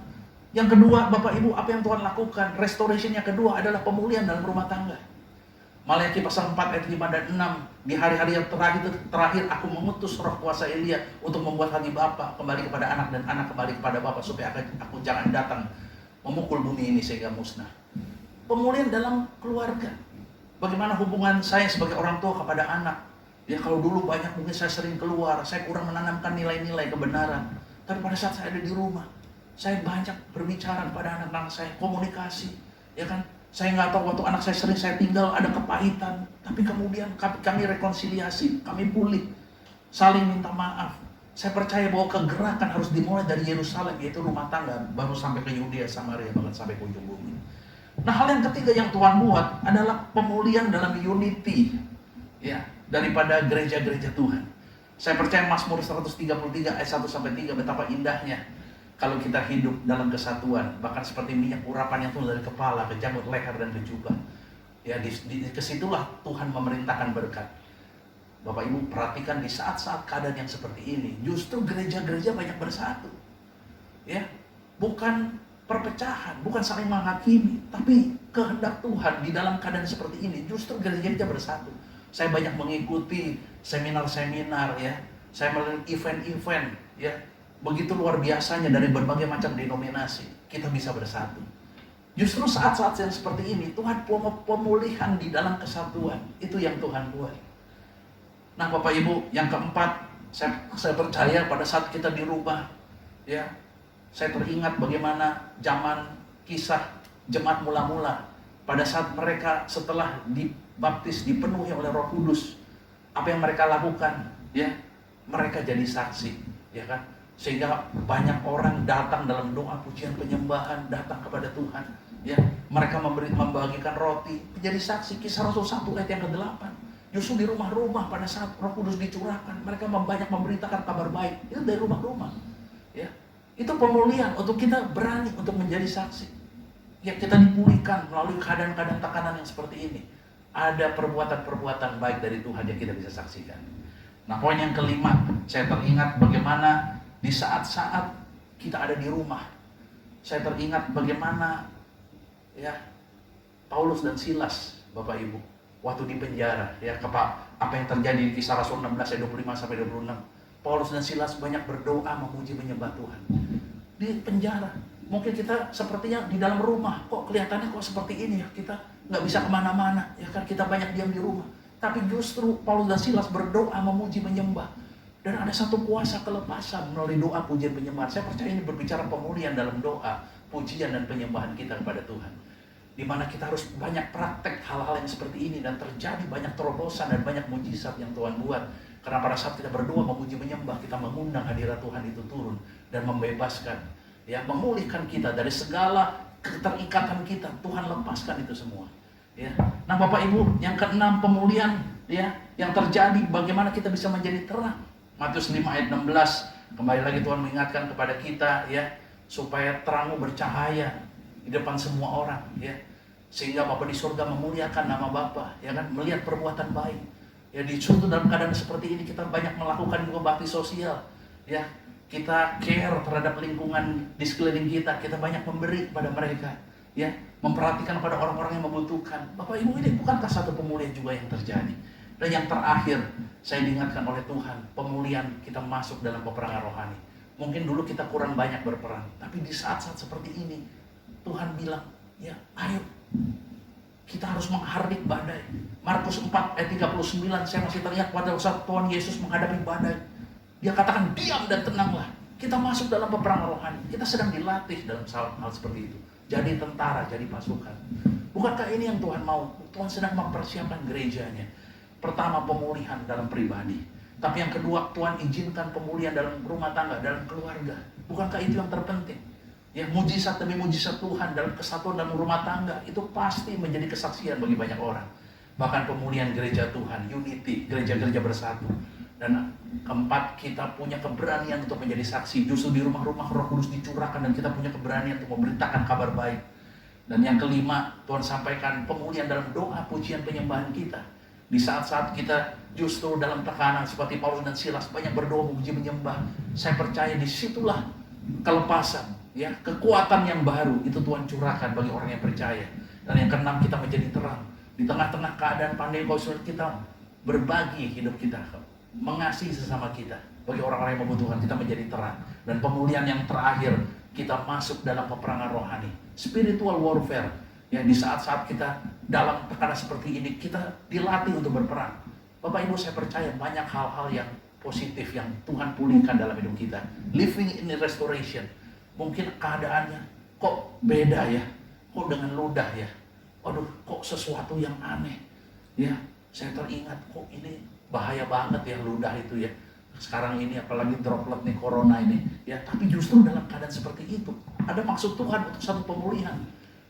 Yang kedua, Bapak Ibu, apa yang Tuhan lakukan? Restoration yang kedua adalah pemulihan dalam rumah tangga. Malayaki pasal 4 ayat 5 dan 6. Di hari-hari yang terakhir aku mengutus roh kuasa Elia untuk membuat hati Bapa kembali kepada anak dan anak kembali kepada Bapa, supaya aku jangan datang memukul bumi ini sehingga musnah. Pemulihan dalam keluarga. Bagaimana hubungan saya sebagai orang tua kepada anak? Ya, kalau dulu banyak mungkin saya sering keluar, saya kurang menanamkan nilai-nilai kebenaran. Tapi pada saat saya ada di rumah, saya banyak berbicara kepada anak-anak saya, komunikasi, ya kan? Saya nggak tahu, waktu anak saya sering saya tinggal ada kepahitan, tapi kemudian kami rekonsiliasi, kami pulih, saling minta maaf. Saya percaya bahwa kegerakan harus dimulai dari Yerusalem, yaitu rumah tangga, baru sampai ke Yudea, Samaria, bahkan sampai ke ujung bumi. Nah, hal yang ketiga yang Tuhan buat adalah pemulihan dalam unity, ya, daripada gereja-gereja Tuhan. Saya percaya Mazmur 133 ayat 1-3 betapa indahnya kalau kita hidup dalam kesatuan, bahkan seperti minyak urapan yang turun dari kepala ke janggut leher dan ke jubah. Ya, kesitulah Tuhan memerintahkan berkat. Bapak Ibu, perhatikan di saat-saat keadaan yang seperti ini, justru gereja-gereja banyak bersatu. Ya, bukan perpecahan, bukan saling menghakimi, tapi kehendak Tuhan di dalam keadaan seperti ini, justru gereja-gereja bersatu. Saya banyak mengikuti seminar-seminar, ya. Saya melihat event-event, ya. Begitu luar biasanya dari berbagai macam denominasi, kita bisa bersatu. Justru saat-saat yang seperti ini, Tuhan pemulihan di dalam kesatuan. Itu yang Tuhan buat. Nah, Bapak Ibu, yang keempat, saya percaya pada saat kita di rumah, ya, saya teringat bagaimana zaman kisah jemaat mula-mula. Pada saat mereka setelah dibaptis, dipenuhi oleh Roh Kudus, apa yang mereka lakukan? Ya, mereka jadi saksi, ya kan? Sehingga banyak orang datang dalam doa pujian penyembahan, datang kepada Tuhan. Ya, mereka membagikan roti, menjadi saksi. Kisah Rasul 1 ayat yang ke-8. Justru di rumah-rumah pada saat Roh Kudus dicurahkan, mereka banyak memberitakan kabar baik. Itu dari rumah-rumah. Ya, itu pemulihan untuk kita berani untuk menjadi saksi. Ya, kita dipulihkan melalui keadaan-keadaan tekanan yang seperti ini. Ada perbuatan-perbuatan baik dari Tuhan yang kita bisa saksikan. Nah, poin yang kelima, saya teringat bagaimana di saat-saat kita ada di rumah, saya teringat bagaimana ya Paulus dan Silas, Bapak Ibu, waktu di penjara, ya apa yang terjadi di Kisah Rasul 16 ayat 25 sampai 26. Paulus dan Silas banyak berdoa memuji menyembah Tuhan di penjara. Mungkin kita sepertinya di dalam rumah, kok kelihatannya kok seperti ini ya, kita nggak bisa kemana-mana, ya kan, kita banyak diam di rumah. Tapi justru Paulus dan Silas berdoa memuji menyembah. Dan ada satu kuasa kelepasan melalui doa pujian penyembahan. Saya percaya ini berbicara pemulihan dalam doa, pujian dan penyembahan kita kepada Tuhan. Di mana kita harus banyak praktek hal-hal yang seperti ini dan terjadi banyak terobosan dan banyak mujizat yang Tuhan buat. Karena pada saat kita berdoa memuji menyembah, kita mengundang hadirat Tuhan itu turun dan membebaskan, ya, memulihkan kita dari segala keterikatan kita. Tuhan lepaskan itu semua. Ya. Nah, Bapak Ibu, yang keenam, pemulihan, ya, yang terjadi bagaimana kita bisa menjadi terang. Matius 5 ayat 16, kembali lagi Tuhan mengingatkan kepada kita, ya, supaya terangmu bercahaya di depan semua orang, ya, sehingga Bapa di surga memuliakan nama Bapa, ya kan, melihat perbuatan baik. Ya, di situ dalam keadaan seperti ini kita banyak melakukan juga bakti sosial, ya, kita care terhadap lingkungan di sekeliling kita, kita banyak memberi kepada mereka, ya, memperhatikan pada orang-orang yang membutuhkan. Bapak Ibu, ini bukankah satu pemulihan juga yang terjadi? Dan yang terakhir, saya diingatkan oleh Tuhan, pemulihan kita masuk dalam peperangan rohani. Mungkin dulu kita kurang banyak berperang, tapi di saat-saat seperti ini, Tuhan bilang, ya, ayo, kita harus menghardik badai. Markus 4 ayat 39, saya masih teringat pada saat Tuhan Yesus menghadapi badai. Dia katakan, diam dan tenanglah. Kita masuk dalam peperangan rohani. Kita sedang dilatih dalam hal seperti itu. Jadi tentara, jadi pasukan. Bukankah ini yang Tuhan mau? Tuhan sedang mempersiapkan gerejanya. Pertama, pemulihan dalam pribadi. Tapi yang kedua, Tuhan izinkan pemulihan dalam rumah tangga, dalam keluarga. Bukankah itu yang terpenting? Ya, mujizat demi mujizat Tuhan dalam kesatuan dalam rumah tangga, itu pasti menjadi kesaksian bagi banyak orang. Bahkan pemulihan gereja Tuhan, unity, gereja-gereja bersatu. Dan keempat, kita punya keberanian untuk menjadi saksi. Justru di rumah-rumah Roh Kudus dicurahkan dan kita punya keberanian untuk memberitakan kabar baik. Dan yang kelima, Tuhan sampaikan pemulihan dalam doa, pujian, penyembahan kita. Di saat-saat kita justru dalam tekanan seperti Paulus dan Silas banyak berdoa, memuji, menyembah. Saya percaya disitulah kelepasan, ya, kekuatan yang baru itu Tuhan curahkan bagi orang yang percaya. Dan yang keenam, kita menjadi terang. Di tengah-tengah keadaan pandemi COVID, kita berbagi hidup kita, mengasihi sesama kita. Bagi orang-orang yang membutuhkan, kita menjadi terang. Dan pemulihan yang terakhir, kita masuk dalam peperangan rohani, spiritual warfare. Ya, di saat-saat kita dalam tekanan seperti ini, kita dilatih untuk berperang. Bapak Ibu, saya percaya banyak hal-hal yang positif yang Tuhan pulihkan dalam hidup kita. Living in restoration. Mungkin keadaannya kok beda ya, kok dengan ludah ya, aduh, kok sesuatu yang aneh. Ya, saya teringat, kok ini bahaya banget ya ludah itu ya. Sekarang ini apalagi droplet nih corona ini, ya. Tapi justru dalam keadaan seperti itu ada maksud Tuhan untuk satu pemulihan.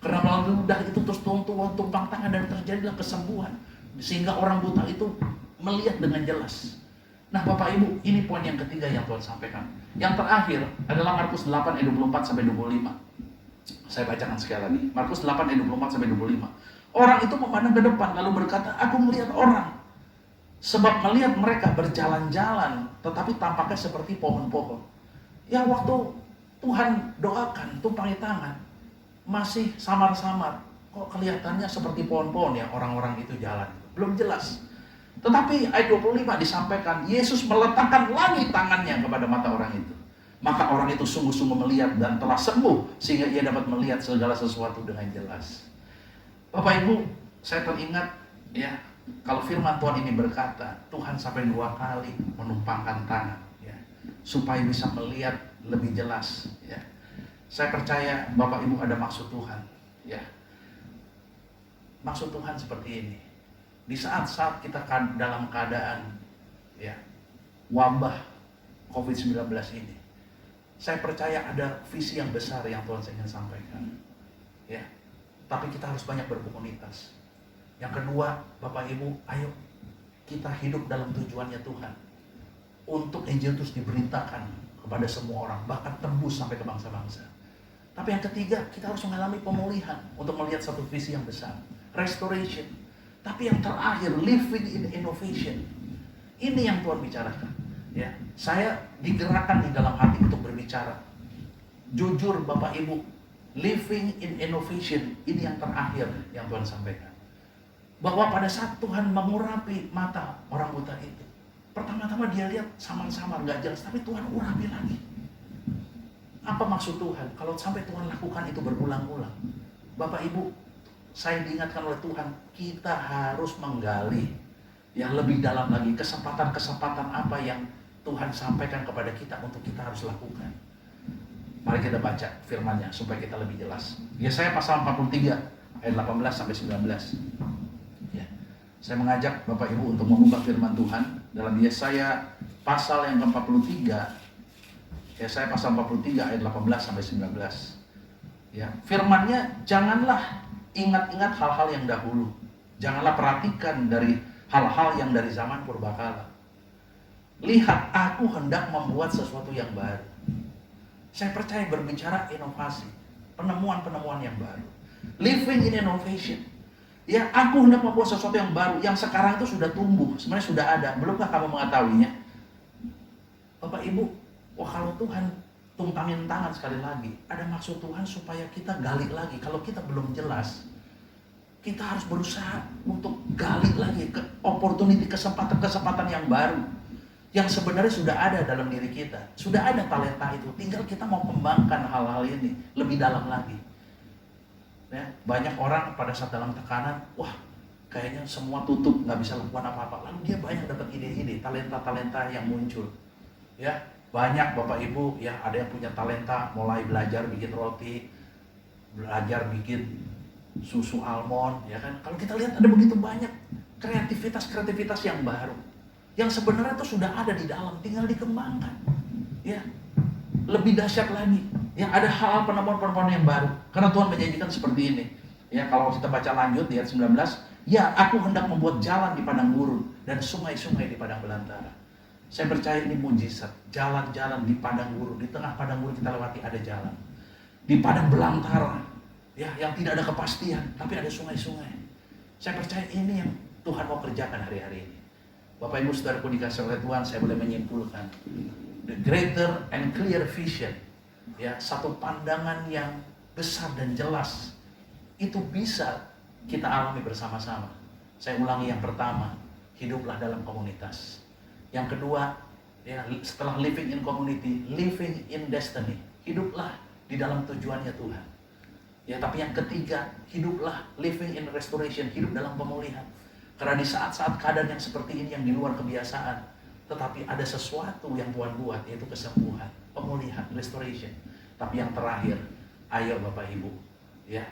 Karena melalui ludah itu terus Tuhan tumpang tangan dan terjadilah kesembuhan, sehingga orang buta itu melihat dengan jelas. Nah, Bapak Ibu, ini poin yang ketiga yang Tuhan sampaikan. Yang terakhir adalah Markus 8 ayat 24 sampai 25. Saya bacakan sekali lagi. Markus 8 ayat 24 sampai 25. Orang itu memandang ke depan lalu berkata, "Aku melihat orang. Sebab melihat mereka berjalan-jalan, tetapi tampaknya seperti pohon-pohon." Ya, waktu Tuhan doakan, tumpangi tangan, masih samar-samar. Kok kelihatannya seperti pohon-pohon ya orang-orang itu jalan. Belum jelas. Tetapi ayat 25 disampaikan, Yesus meletakkan lagi tangannya kepada mata orang itu. Maka orang itu sungguh-sungguh melihat dan telah sembuh, sehingga ia dapat melihat segala sesuatu dengan jelas. Bapak Ibu, saya teringat ya, kalau firman Tuhan ini berkata, Tuhan sampai 2 kali menumpangkan tangan, ya, supaya bisa melihat lebih jelas. Ya. Saya percaya Bapak Ibu ada maksud Tuhan. Ya. Maksud Tuhan seperti ini. Di saat-saat kita dalam keadaan ya, wabah COVID-19 ini, saya percaya ada visi yang besar yang Tuhan ingin sampaikan. Ya, tapi kita harus banyak berkomunitas. Yang kedua, Bapak Ibu, ayo kita hidup dalam tujuannya Tuhan. Untuk Injil terus diberitakan kepada semua orang, bahkan tembus sampai ke bangsa-bangsa. Tapi yang ketiga, kita harus mengalami pemulihan untuk melihat satu visi yang besar. Restoration. Tapi yang terakhir, living in innovation. Ini yang Tuhan bicarakan. Ya, saya digerakkan di dalam hati untuk berbicara. Jujur Bapak Ibu, living in innovation, ini yang terakhir yang Tuhan sampaikan. Bahwa pada saat Tuhan mengurapi mata orang buta itu, pertama-tama dia lihat samar-samar, gak jelas, tapi Tuhan urapi lagi. Apa maksud Tuhan? Kalau sampai Tuhan lakukan itu berulang-ulang, Bapak Ibu, saya diingatkan oleh Tuhan, kita harus menggali yang lebih dalam lagi, kesempatan-kesempatan apa yang Tuhan sampaikan kepada kita untuk kita harus lakukan. Mari kita baca firman-Nya supaya kita lebih jelas. Yesaya pasal 43 ayat 18 sampai 19. Ya. Saya mengajak Bapak Ibu untuk membuka firman Tuhan dalam Yesaya pasal yang ke-43. Yesaya pasal 43 ayat 18 sampai 19. Ya, firman-Nya, janganlah ingat-ingat hal-hal yang dahulu. Janganlah perhatikan dari hal-hal yang dari zaman purbakala. Lihat, aku hendak membuat sesuatu yang baru. Saya percaya berbicara inovasi, penemuan-penemuan yang baru. Living in innovation. Ya, aku hendak membuat sesuatu yang baru, yang sekarang itu sudah tumbuh, sebenarnya sudah ada. Belumkah kamu mengetahuinya? Bapak Ibu, wah kalau Tuhan tumpangin tangan sekali lagi, ada maksud Tuhan supaya kita gali lagi. Kalau kita belum jelas, kita harus berusaha untuk gali lagi ke opportunity, kesempatan-kesempatan yang baru. Yang sebenarnya sudah ada dalam diri kita. Sudah ada talenta itu. Tinggal kita mau kembangkan hal-hal ini lebih dalam lagi. Ya, banyak orang pada saat dalam tekanan, wah kayaknya semua tutup, nggak bisa lakukan apa-apa. Lalu dia banyak dapat ide-ide, talenta-talenta yang muncul. Ya, banyak Bapak Ibu, ya ada yang punya talenta, mulai belajar bikin roti, belajar bikin susu almond, ya kan? Kalau kita lihat ada begitu banyak kreativitas yang baru. Yang sebenarnya itu sudah ada di dalam, tinggal dikembangkan. Ya, lebih dahsyat lagi. Ya, ada hal penemuan-penemuan yang baru. Karena Tuhan menjanjikan seperti ini. Ya, kalau kita baca lanjut di ayat 19, ya, aku hendak membuat jalan di padang gurun dan sungai-sungai di padang belantara. Saya percaya ini mujizat. Jalan-jalan di padang gurun, di tengah padang gurun kita lewati ada jalan. Di padang belantara, ya, yang tidak ada kepastian, tapi ada sungai-sungai. Saya percaya ini yang Tuhan mau kerjakan hari-hari ini. Bapak Ibu Saudaraku dikasih oleh Tuhan, saya boleh menyimpulkan the greater and clear vision, ya, satu pandangan yang besar dan jelas itu bisa kita alami bersama-sama. Saya ulangi, yang pertama, hiduplah dalam komunitas. Yang kedua, ya, setelah living in community, living in destiny, hiduplah di dalam tujuannya Tuhan. Ya, tapi yang ketiga, hiduplah living in restoration, hidup dalam pemulihan. Karena di saat-saat keadaan yang seperti ini yang di luar kebiasaan, tetapi ada sesuatu yang Tuhan buat, yaitu kesembuhan, pemulihan, restoration. Tapi yang terakhir, ayo Bapak Ibu, ya,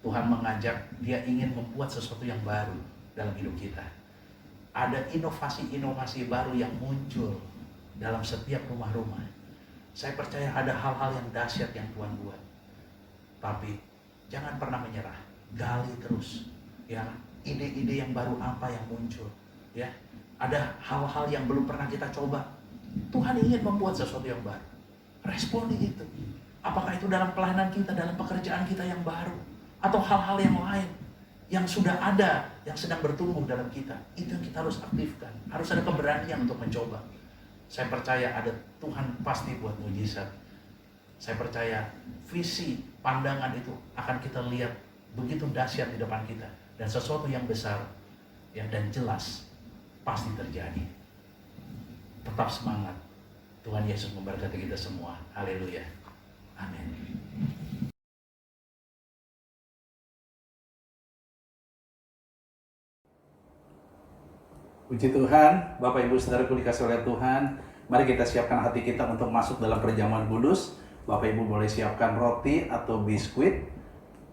Tuhan mengajak, Dia ingin membuat sesuatu yang baru dalam hidup kita. Ada inovasi-inovasi baru yang muncul dalam setiap rumah-rumah. Saya percaya ada hal-hal yang dahsyat yang Tuhan buat. Tapi jangan pernah menyerah, gali terus, ya. Ide-ide yang baru apa yang muncul, ya, ada hal-hal yang belum pernah kita coba. Tuhan ingin membuat sesuatu yang baru. Responi itu. Apakah itu dalam pelayanan kita, dalam pekerjaan kita yang baru, atau hal-hal yang lain yang sudah ada, yang sedang bertumbuh dalam kita. Itu yang kita harus aktifkan. Harus ada keberanian untuk mencoba. Saya percaya ada Tuhan pasti buat mujizat. Saya percaya visi, pandangan itu akan kita lihat begitu dahsyat di depan kita. Dan sesuatu yang besar, ya, dan jelas pasti terjadi. Tetap semangat. Tuhan Yesus memberkati kita semua. Haleluya. Amin. Puji Tuhan, Bapak Ibu Saudaraku dikasih oleh Tuhan. Mari kita siapkan hati kita untuk masuk dalam perjamuan kudus. Bapak Ibu boleh siapkan roti atau biskuit,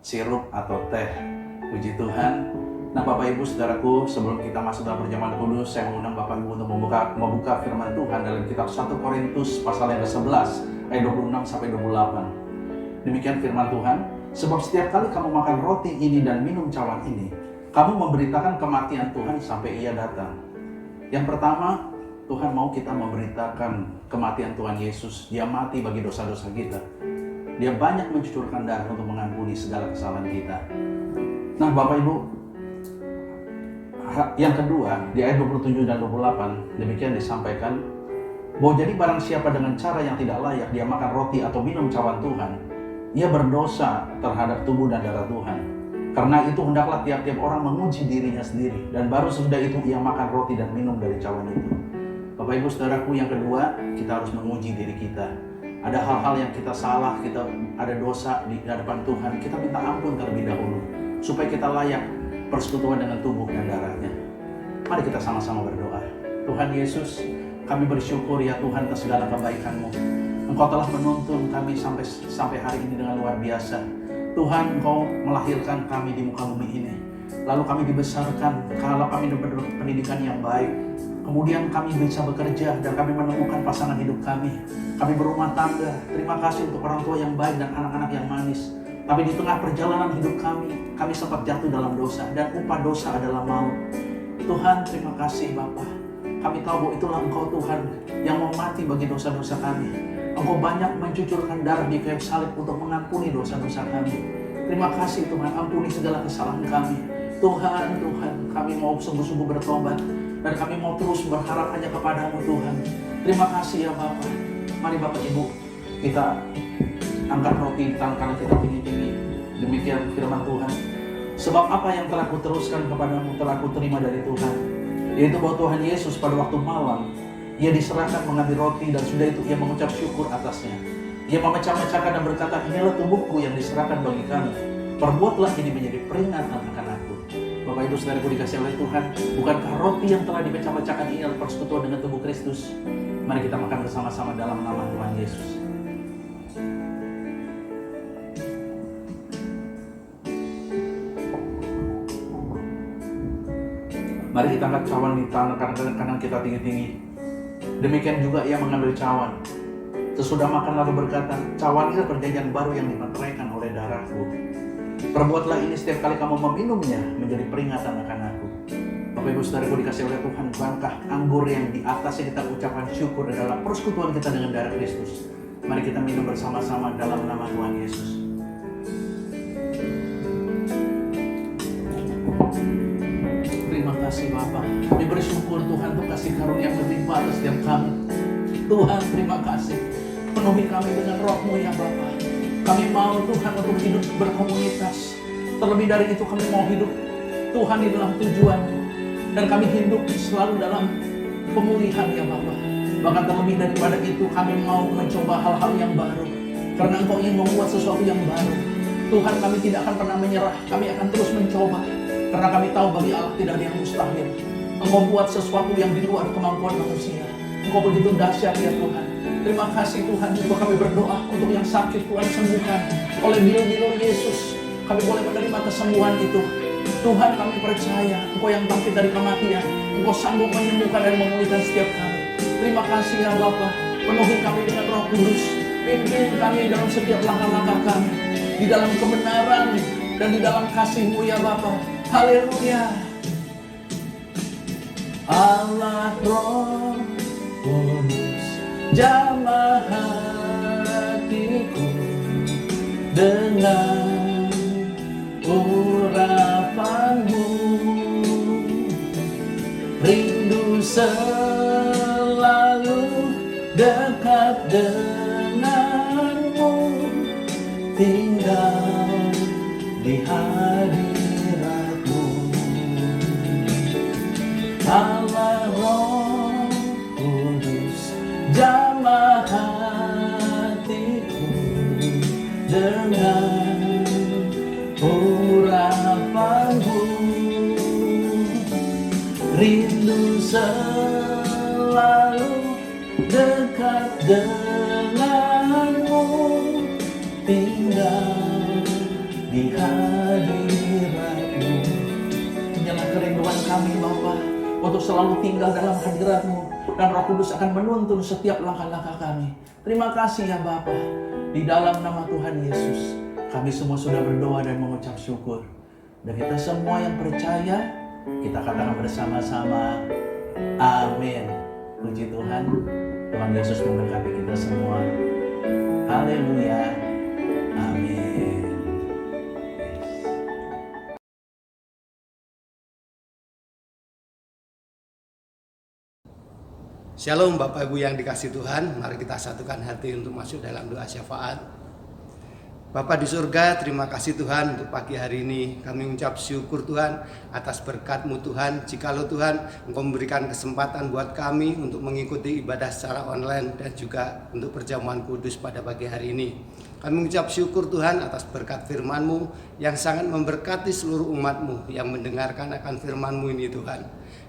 sirup atau teh. Puji Tuhan. Nah, Bapak Ibu Saudaraku, sebelum kita masuk dalam perjamuan kudus, saya mengundang Bapak Ibu untuk membuka firman Tuhan dalam kitab 1 Korintus pasal yang ke-11 ayat 26 sampai 28. Demikian firman Tuhan. Sebab setiap kali kamu makan roti ini dan minum cawan ini, kamu memberitakan kematian Tuhan sampai Ia datang. Yang pertama, Tuhan mau kita memberitakan kematian Tuhan Yesus. Dia mati bagi dosa-dosa kita. Dia banyak mencucurkan darah untuk mengampuni segala kesalahan kita. Nah, Bapak Ibu, yang kedua, di ayat 27 dan 28, demikian disampaikan, bahwa jadi barang siapa dengan cara yang tidak layak dia makan roti atau minum cawan Tuhan, ia berdosa terhadap tubuh dan darah Tuhan. Karena itu hendaklah tiap-tiap orang menguji dirinya sendiri, dan baru sesudah itu ia makan roti dan minum dari cawan itu. Bapak Ibu Saudaraku, yang kedua, kita harus menguji diri kita. Ada hal-hal yang kita salah, kita ada dosa di hadapan Tuhan, kita minta ampun terlebih dahulu, supaya kita layak persekutuan dengan tubuh dan darahnya. Mari kita sama-sama berdoa. Tuhan Yesus, kami bersyukur ya Tuhan atas segala kebaikan-Mu. Engkau telah menuntun kami sampai hari ini dengan luar biasa. Tuhan, Engkau melahirkan kami di muka bumi ini. Lalu kami dibesarkan, kalau kami dapat pendidikan yang baik. Kemudian kami bisa bekerja dan kami menemukan pasangan hidup kami. Kami berumah tangga. Terima kasih untuk orang tua yang baik dan anak-anak yang manis. Tapi di tengah perjalanan hidup kami sempat jatuh dalam dosa. Dan upah dosa adalah maut. Tuhan, terima kasih Bapa. Kami tahu bahwa itulah Engkau Tuhan yang mau mati bagi dosa-dosa kami. Engkau banyak mencucurkan darah di kayu salib untuk mengampuni dosa-dosa kami. Terima kasih Tuhan, ampuni segala kesalahan kami. Tuhan, kami mau sungguh-sungguh bertobat. Dan kami mau terus berharap hanya kepadamu Tuhan. Terima kasih ya Bapak. Mari Bapak Ibu, kita angkat roti tangan kita tinggi-tinggi. Demikian firman Tuhan. Sebab apa yang telah kuteruskan kepadamu telah kuterima dari Tuhan. Yaitu bahwa Tuhan Yesus pada waktu malam, Ia diserahkan mengambil roti dan sudah itu Ia mengucap syukur atasnya. Ia memecah-mecahkan dan berkata, inilah tubuhku yang diserahkan bagi kamu. Perbuatlah ini menjadi peringatan akan aku. Bapak Ibu Saudaraku dikasih oleh Tuhan, bukankah roti yang telah dipecah-pecahkan ini adalah persekutuan dengan tubuh Kristus? Mari kita makan bersama-sama dalam nama Tuhan Yesus. Mari kita angkat cawan di tangan kanan kita tinggi-tinggi. Demikian juga Ia mengambil cawan. Sesudah makan lalu berkata, cawan ini perjanjian baru yang dimeteraikan oleh darahku. Perbuatlah ini setiap kali kamu meminumnya menjadi peringatan akan aku. Bapak Ibu Saudaraku dikasih oleh Tuhan, bukankah anggur yang di atasnya kita ucapkan syukur adalah persekutuan kita dengan darah Kristus. Mari kita minum bersama-sama dalam nama Tuhan Yesus. Terima kasih Bapa. Kami bersyukur Tuhan untuk kasih karunia yang berlimpah atas setiap kami. Tuhan, terima kasih. Penuhi kami dengan roh-Mu ya Bapa. Kami mau Tuhan untuk hidup berkomunitas. Terlebih dari itu kami mau hidup Tuhan di dalam tujuan-Mu. Dan kami hidup selalu dalam pemulihan ya Bapa. Bahkan terlebih daripada itu kami mau mencoba hal-hal yang baru. Karena Engkau ingin membuat sesuatu yang baru. Tuhan, kami tidak akan pernah menyerah. Kami akan terus mencoba. Karena kami tahu bagi Allah tidak ada yang mustahil. Engkau buat sesuatu yang di luar kemampuan manusia. Engkau begitu dahsyat ya Tuhan. Terima kasih Tuhan, juga kami berdoa untuk yang sakit Tuhan sembuhkan. Oleh bilur-bilur Yesus, kami boleh menerima kesembuhan itu. Tuhan, kami percaya Engkau yang bangkit dari kematian. Engkau sanggup menyembuhkan dan memulihkan setiap kami. Terima kasih ya Bapa. Penuhi kami dengan Roh Kudus. Pimpin kami dalam setiap langkah-langkah kami. Di dalam kebenaran dan di dalam kasih-Mu ya Bapa. Haleluya. Allah Roh Kudus, jamah hatiku dengan urapan-Mu. Rindu selalu dekat dengan-Mu, tinggal di hadirat-Mu. Allah Roh Kudus, jamah hatiku dengan urapan-Mu. Rindu selalu dekat dengan-Mu, tinggal di hadirat-Mu. Inilah kerinduan kami Bapa, untuk selalu tinggal dalam hadirat-Mu, dan Roh Kudus akan menuntun setiap langkah-langkah kami. Terima kasih ya Bapa. Di dalam nama Tuhan Yesus Kami semua sudah berdoa dan mengucap syukur. Dan kita semua yang percaya, kita katakan bersama-sama, amin. Puji Tuhan, Tuhan Yesus memberkati kita semua. Haleluya, amin. Shalom Bapak Ibu yang dikasihi Tuhan, mari kita satukan hati untuk masuk dalam doa syafaat. Bapa di surga, terima kasih Tuhan untuk pagi hari ini. Kami mengucap syukur Tuhan atas berkat-Mu Tuhan. Jikalau Tuhan Engkau memberikan kesempatan buat kami untuk mengikuti ibadah secara online dan juga untuk perjamuan kudus pada pagi hari ini. Kami mengucap syukur Tuhan atas berkat firman-Mu yang sangat memberkati seluruh umat-Mu yang mendengarkan akan firman-Mu ini Tuhan.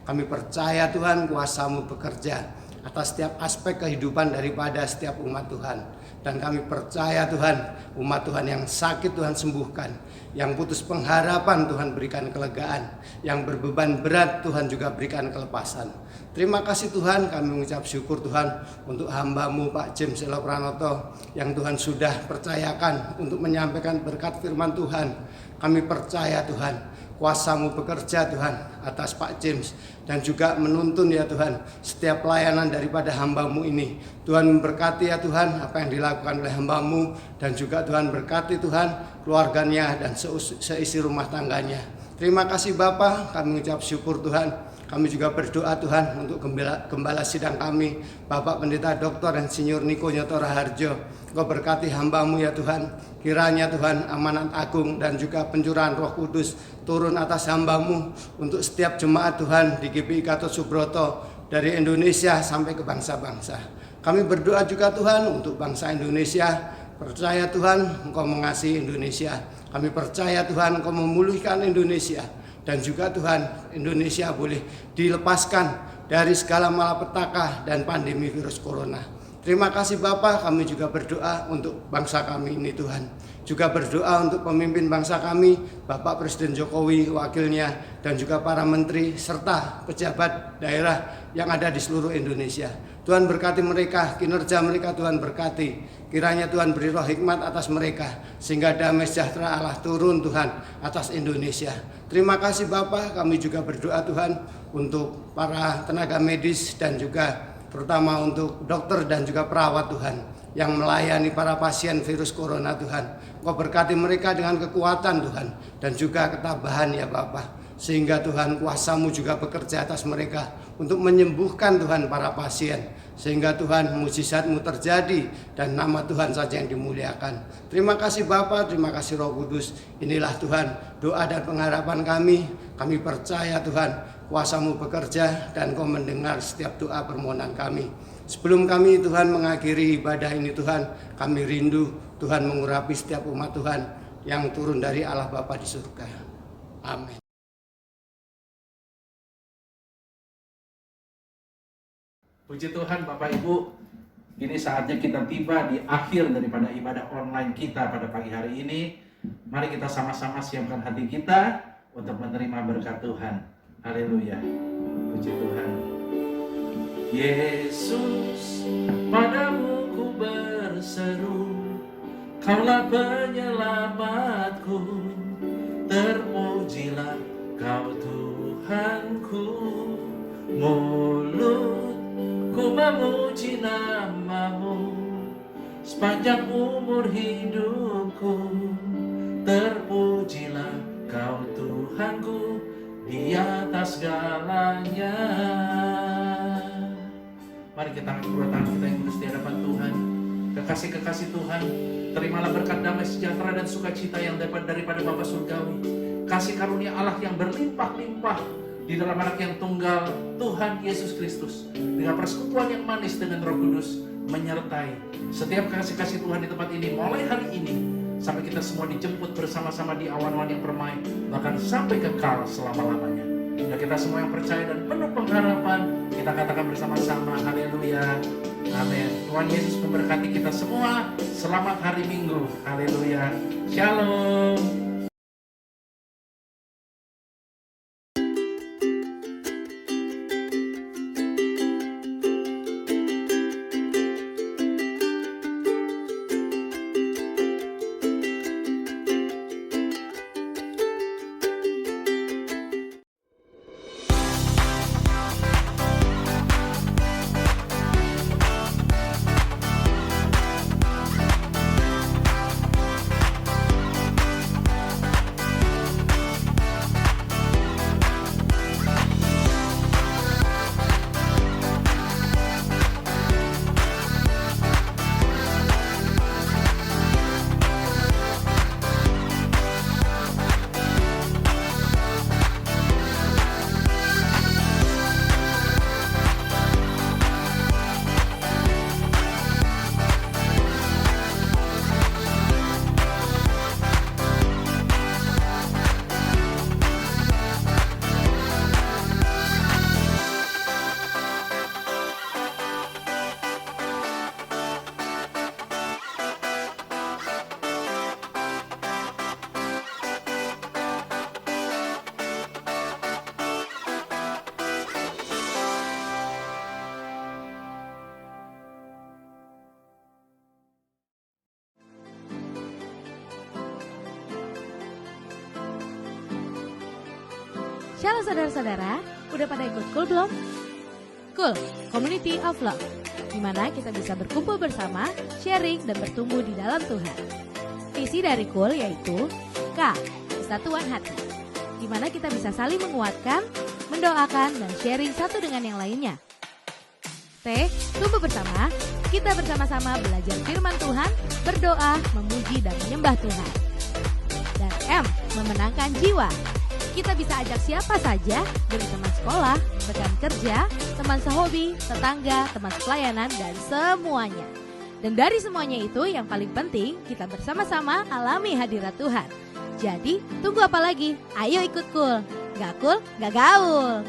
Kami percaya Tuhan kuasa-Mu bekerja atas setiap aspek kehidupan daripada setiap umat Tuhan. Dan kami percaya Tuhan, umat Tuhan yang sakit Tuhan sembuhkan, yang putus pengharapan Tuhan berikan kelegaan, yang berbeban berat Tuhan juga berikan kelepasan. Terima kasih Tuhan, kami mengucap syukur Tuhan untuk hamba-Mu Pak James Elo Pranoto yang Tuhan sudah percayakan untuk menyampaikan berkat firman Tuhan. Kami percaya Tuhan, kuasa-Mu bekerja Tuhan atas Pak James dan juga menuntun ya Tuhan setiap pelayanan daripada hamba-Mu ini. Tuhan memberkati ya Tuhan apa yang dilakukan oleh hamba-Mu dan juga Tuhan berkati Tuhan keluarganya dan seisi rumah tangganya. Terima kasih Bapa, kami mengucap syukur Tuhan. Kami juga berdoa Tuhan untuk gembala sidang kami, Bapak Pendeta Dr. Insinyur Niko Nyoto Raharjo. Engkau berkati hamba-Mu ya Tuhan. Kiranya Tuhan amanat agung dan juga pencurahan Roh Kudus turun atas hamba-Mu untuk setiap jemaat Tuhan di GPI Gatot Subroto dari Indonesia sampai ke bangsa-bangsa. Kami berdoa juga Tuhan untuk bangsa Indonesia. Percaya Tuhan Engkau mengasihi Indonesia. Kami percaya Tuhan Engkau memulihkan Indonesia. Dan juga Tuhan Indonesia boleh dilepaskan dari segala malapetaka dan pandemi virus corona. Terima kasih Bapak, kami juga berdoa untuk bangsa kami ini Tuhan. Juga berdoa untuk pemimpin bangsa kami, Bapak Presiden Jokowi, wakilnya, dan juga para menteri serta pejabat daerah yang ada di seluruh Indonesia. Tuhan berkati mereka, kinerja mereka Tuhan berkati. Kiranya Tuhan beri roh hikmat atas mereka, sehingga damai sejahtera Allah turun Tuhan atas Indonesia. Terima kasih Bapak, kami juga berdoa Tuhan untuk para tenaga medis dan juga terutama untuk dokter dan juga perawat Tuhan yang melayani para pasien virus corona Tuhan. Engkau berkati mereka dengan kekuatan Tuhan dan juga ketabahan ya Bapak. Sehingga Tuhan kuasa-Mu juga bekerja atas mereka untuk menyembuhkan Tuhan para pasien. Sehingga Tuhan mujizat-Mu terjadi dan nama Tuhan saja yang dimuliakan. Terima kasih Bapa, terima kasih Roh Kudus. Inilah Tuhan doa dan pengharapan kami. Kami percaya Tuhan kuasa-Mu bekerja dan Kau mendengar setiap doa permohonan kami. Sebelum kami Tuhan mengakhiri ibadah ini Tuhan, kami rindu Tuhan mengurapi setiap umat Tuhan yang turun dari Allah Bapa di surga. Amin. Puji Tuhan Bapak Ibu, ini saatnya kita tiba di akhir daripada ibadah online kita pada pagi hari ini. Mari kita sama-sama siapkan hati kita untuk menerima berkat Tuhan. Haleluya, puji Tuhan. Yesus, padamu ku berseru, Kaulah penyelamatku, terpujilah Kau Tuhanku. Mulutku memuji nama-Mu sepanjang umur hidupku, terpujilah Kau Tuhanku di atas segalanya. Mari kita angkat kedua tangan kita yang kudus di hadapan Tuhan. Kekasih-kekasih Tuhan, terimalah berkat damai sejahtera dan sukacita yang dapat daripada Bapa Surgawi. Kasih karunia Allah yang berlimpah-limpah di dalam Anak yang tunggal Tuhan Yesus Kristus, dengan persekutuan yang manis dengan Roh Kudus menyertai setiap kasih-kasih Tuhan di tempat ini mulai hari ini sampai kita semua dijemput bersama-sama di awan-awan yang permai, bahkan sampai kekal selama-lamanya. Dan kita semua yang percaya dan penuh pengharapan, kita katakan bersama-sama, haleluya, amin. Tuhan Yesus memberkati kita semua. Selamat hari Minggu, haleluya, shalom. Shalom saudara-saudara, udah pada ikut Cool belum? Cool, Community of Love, di mana kita bisa berkumpul bersama, sharing, dan bertumbuh di dalam Tuhan. Visi dari Cool yaitu K, kesatuan hati, di mana kita bisa saling menguatkan, mendoakan, dan sharing satu dengan yang lainnya. T, tumbuh bersama, kita bersama-sama belajar firman Tuhan, berdoa, memuji, dan menyembah Tuhan. Dan M, memenangkan jiwa. Kita bisa ajak siapa saja, dari teman sekolah, rekan kerja, teman sehobi, tetangga, teman pelayanan, dan semuanya. Dan dari semuanya itu yang paling penting, kita bersama-sama alami hadirat Tuhan. Jadi, tunggu apa lagi? Ayo ikut Cool. Gak cool, gak gaul.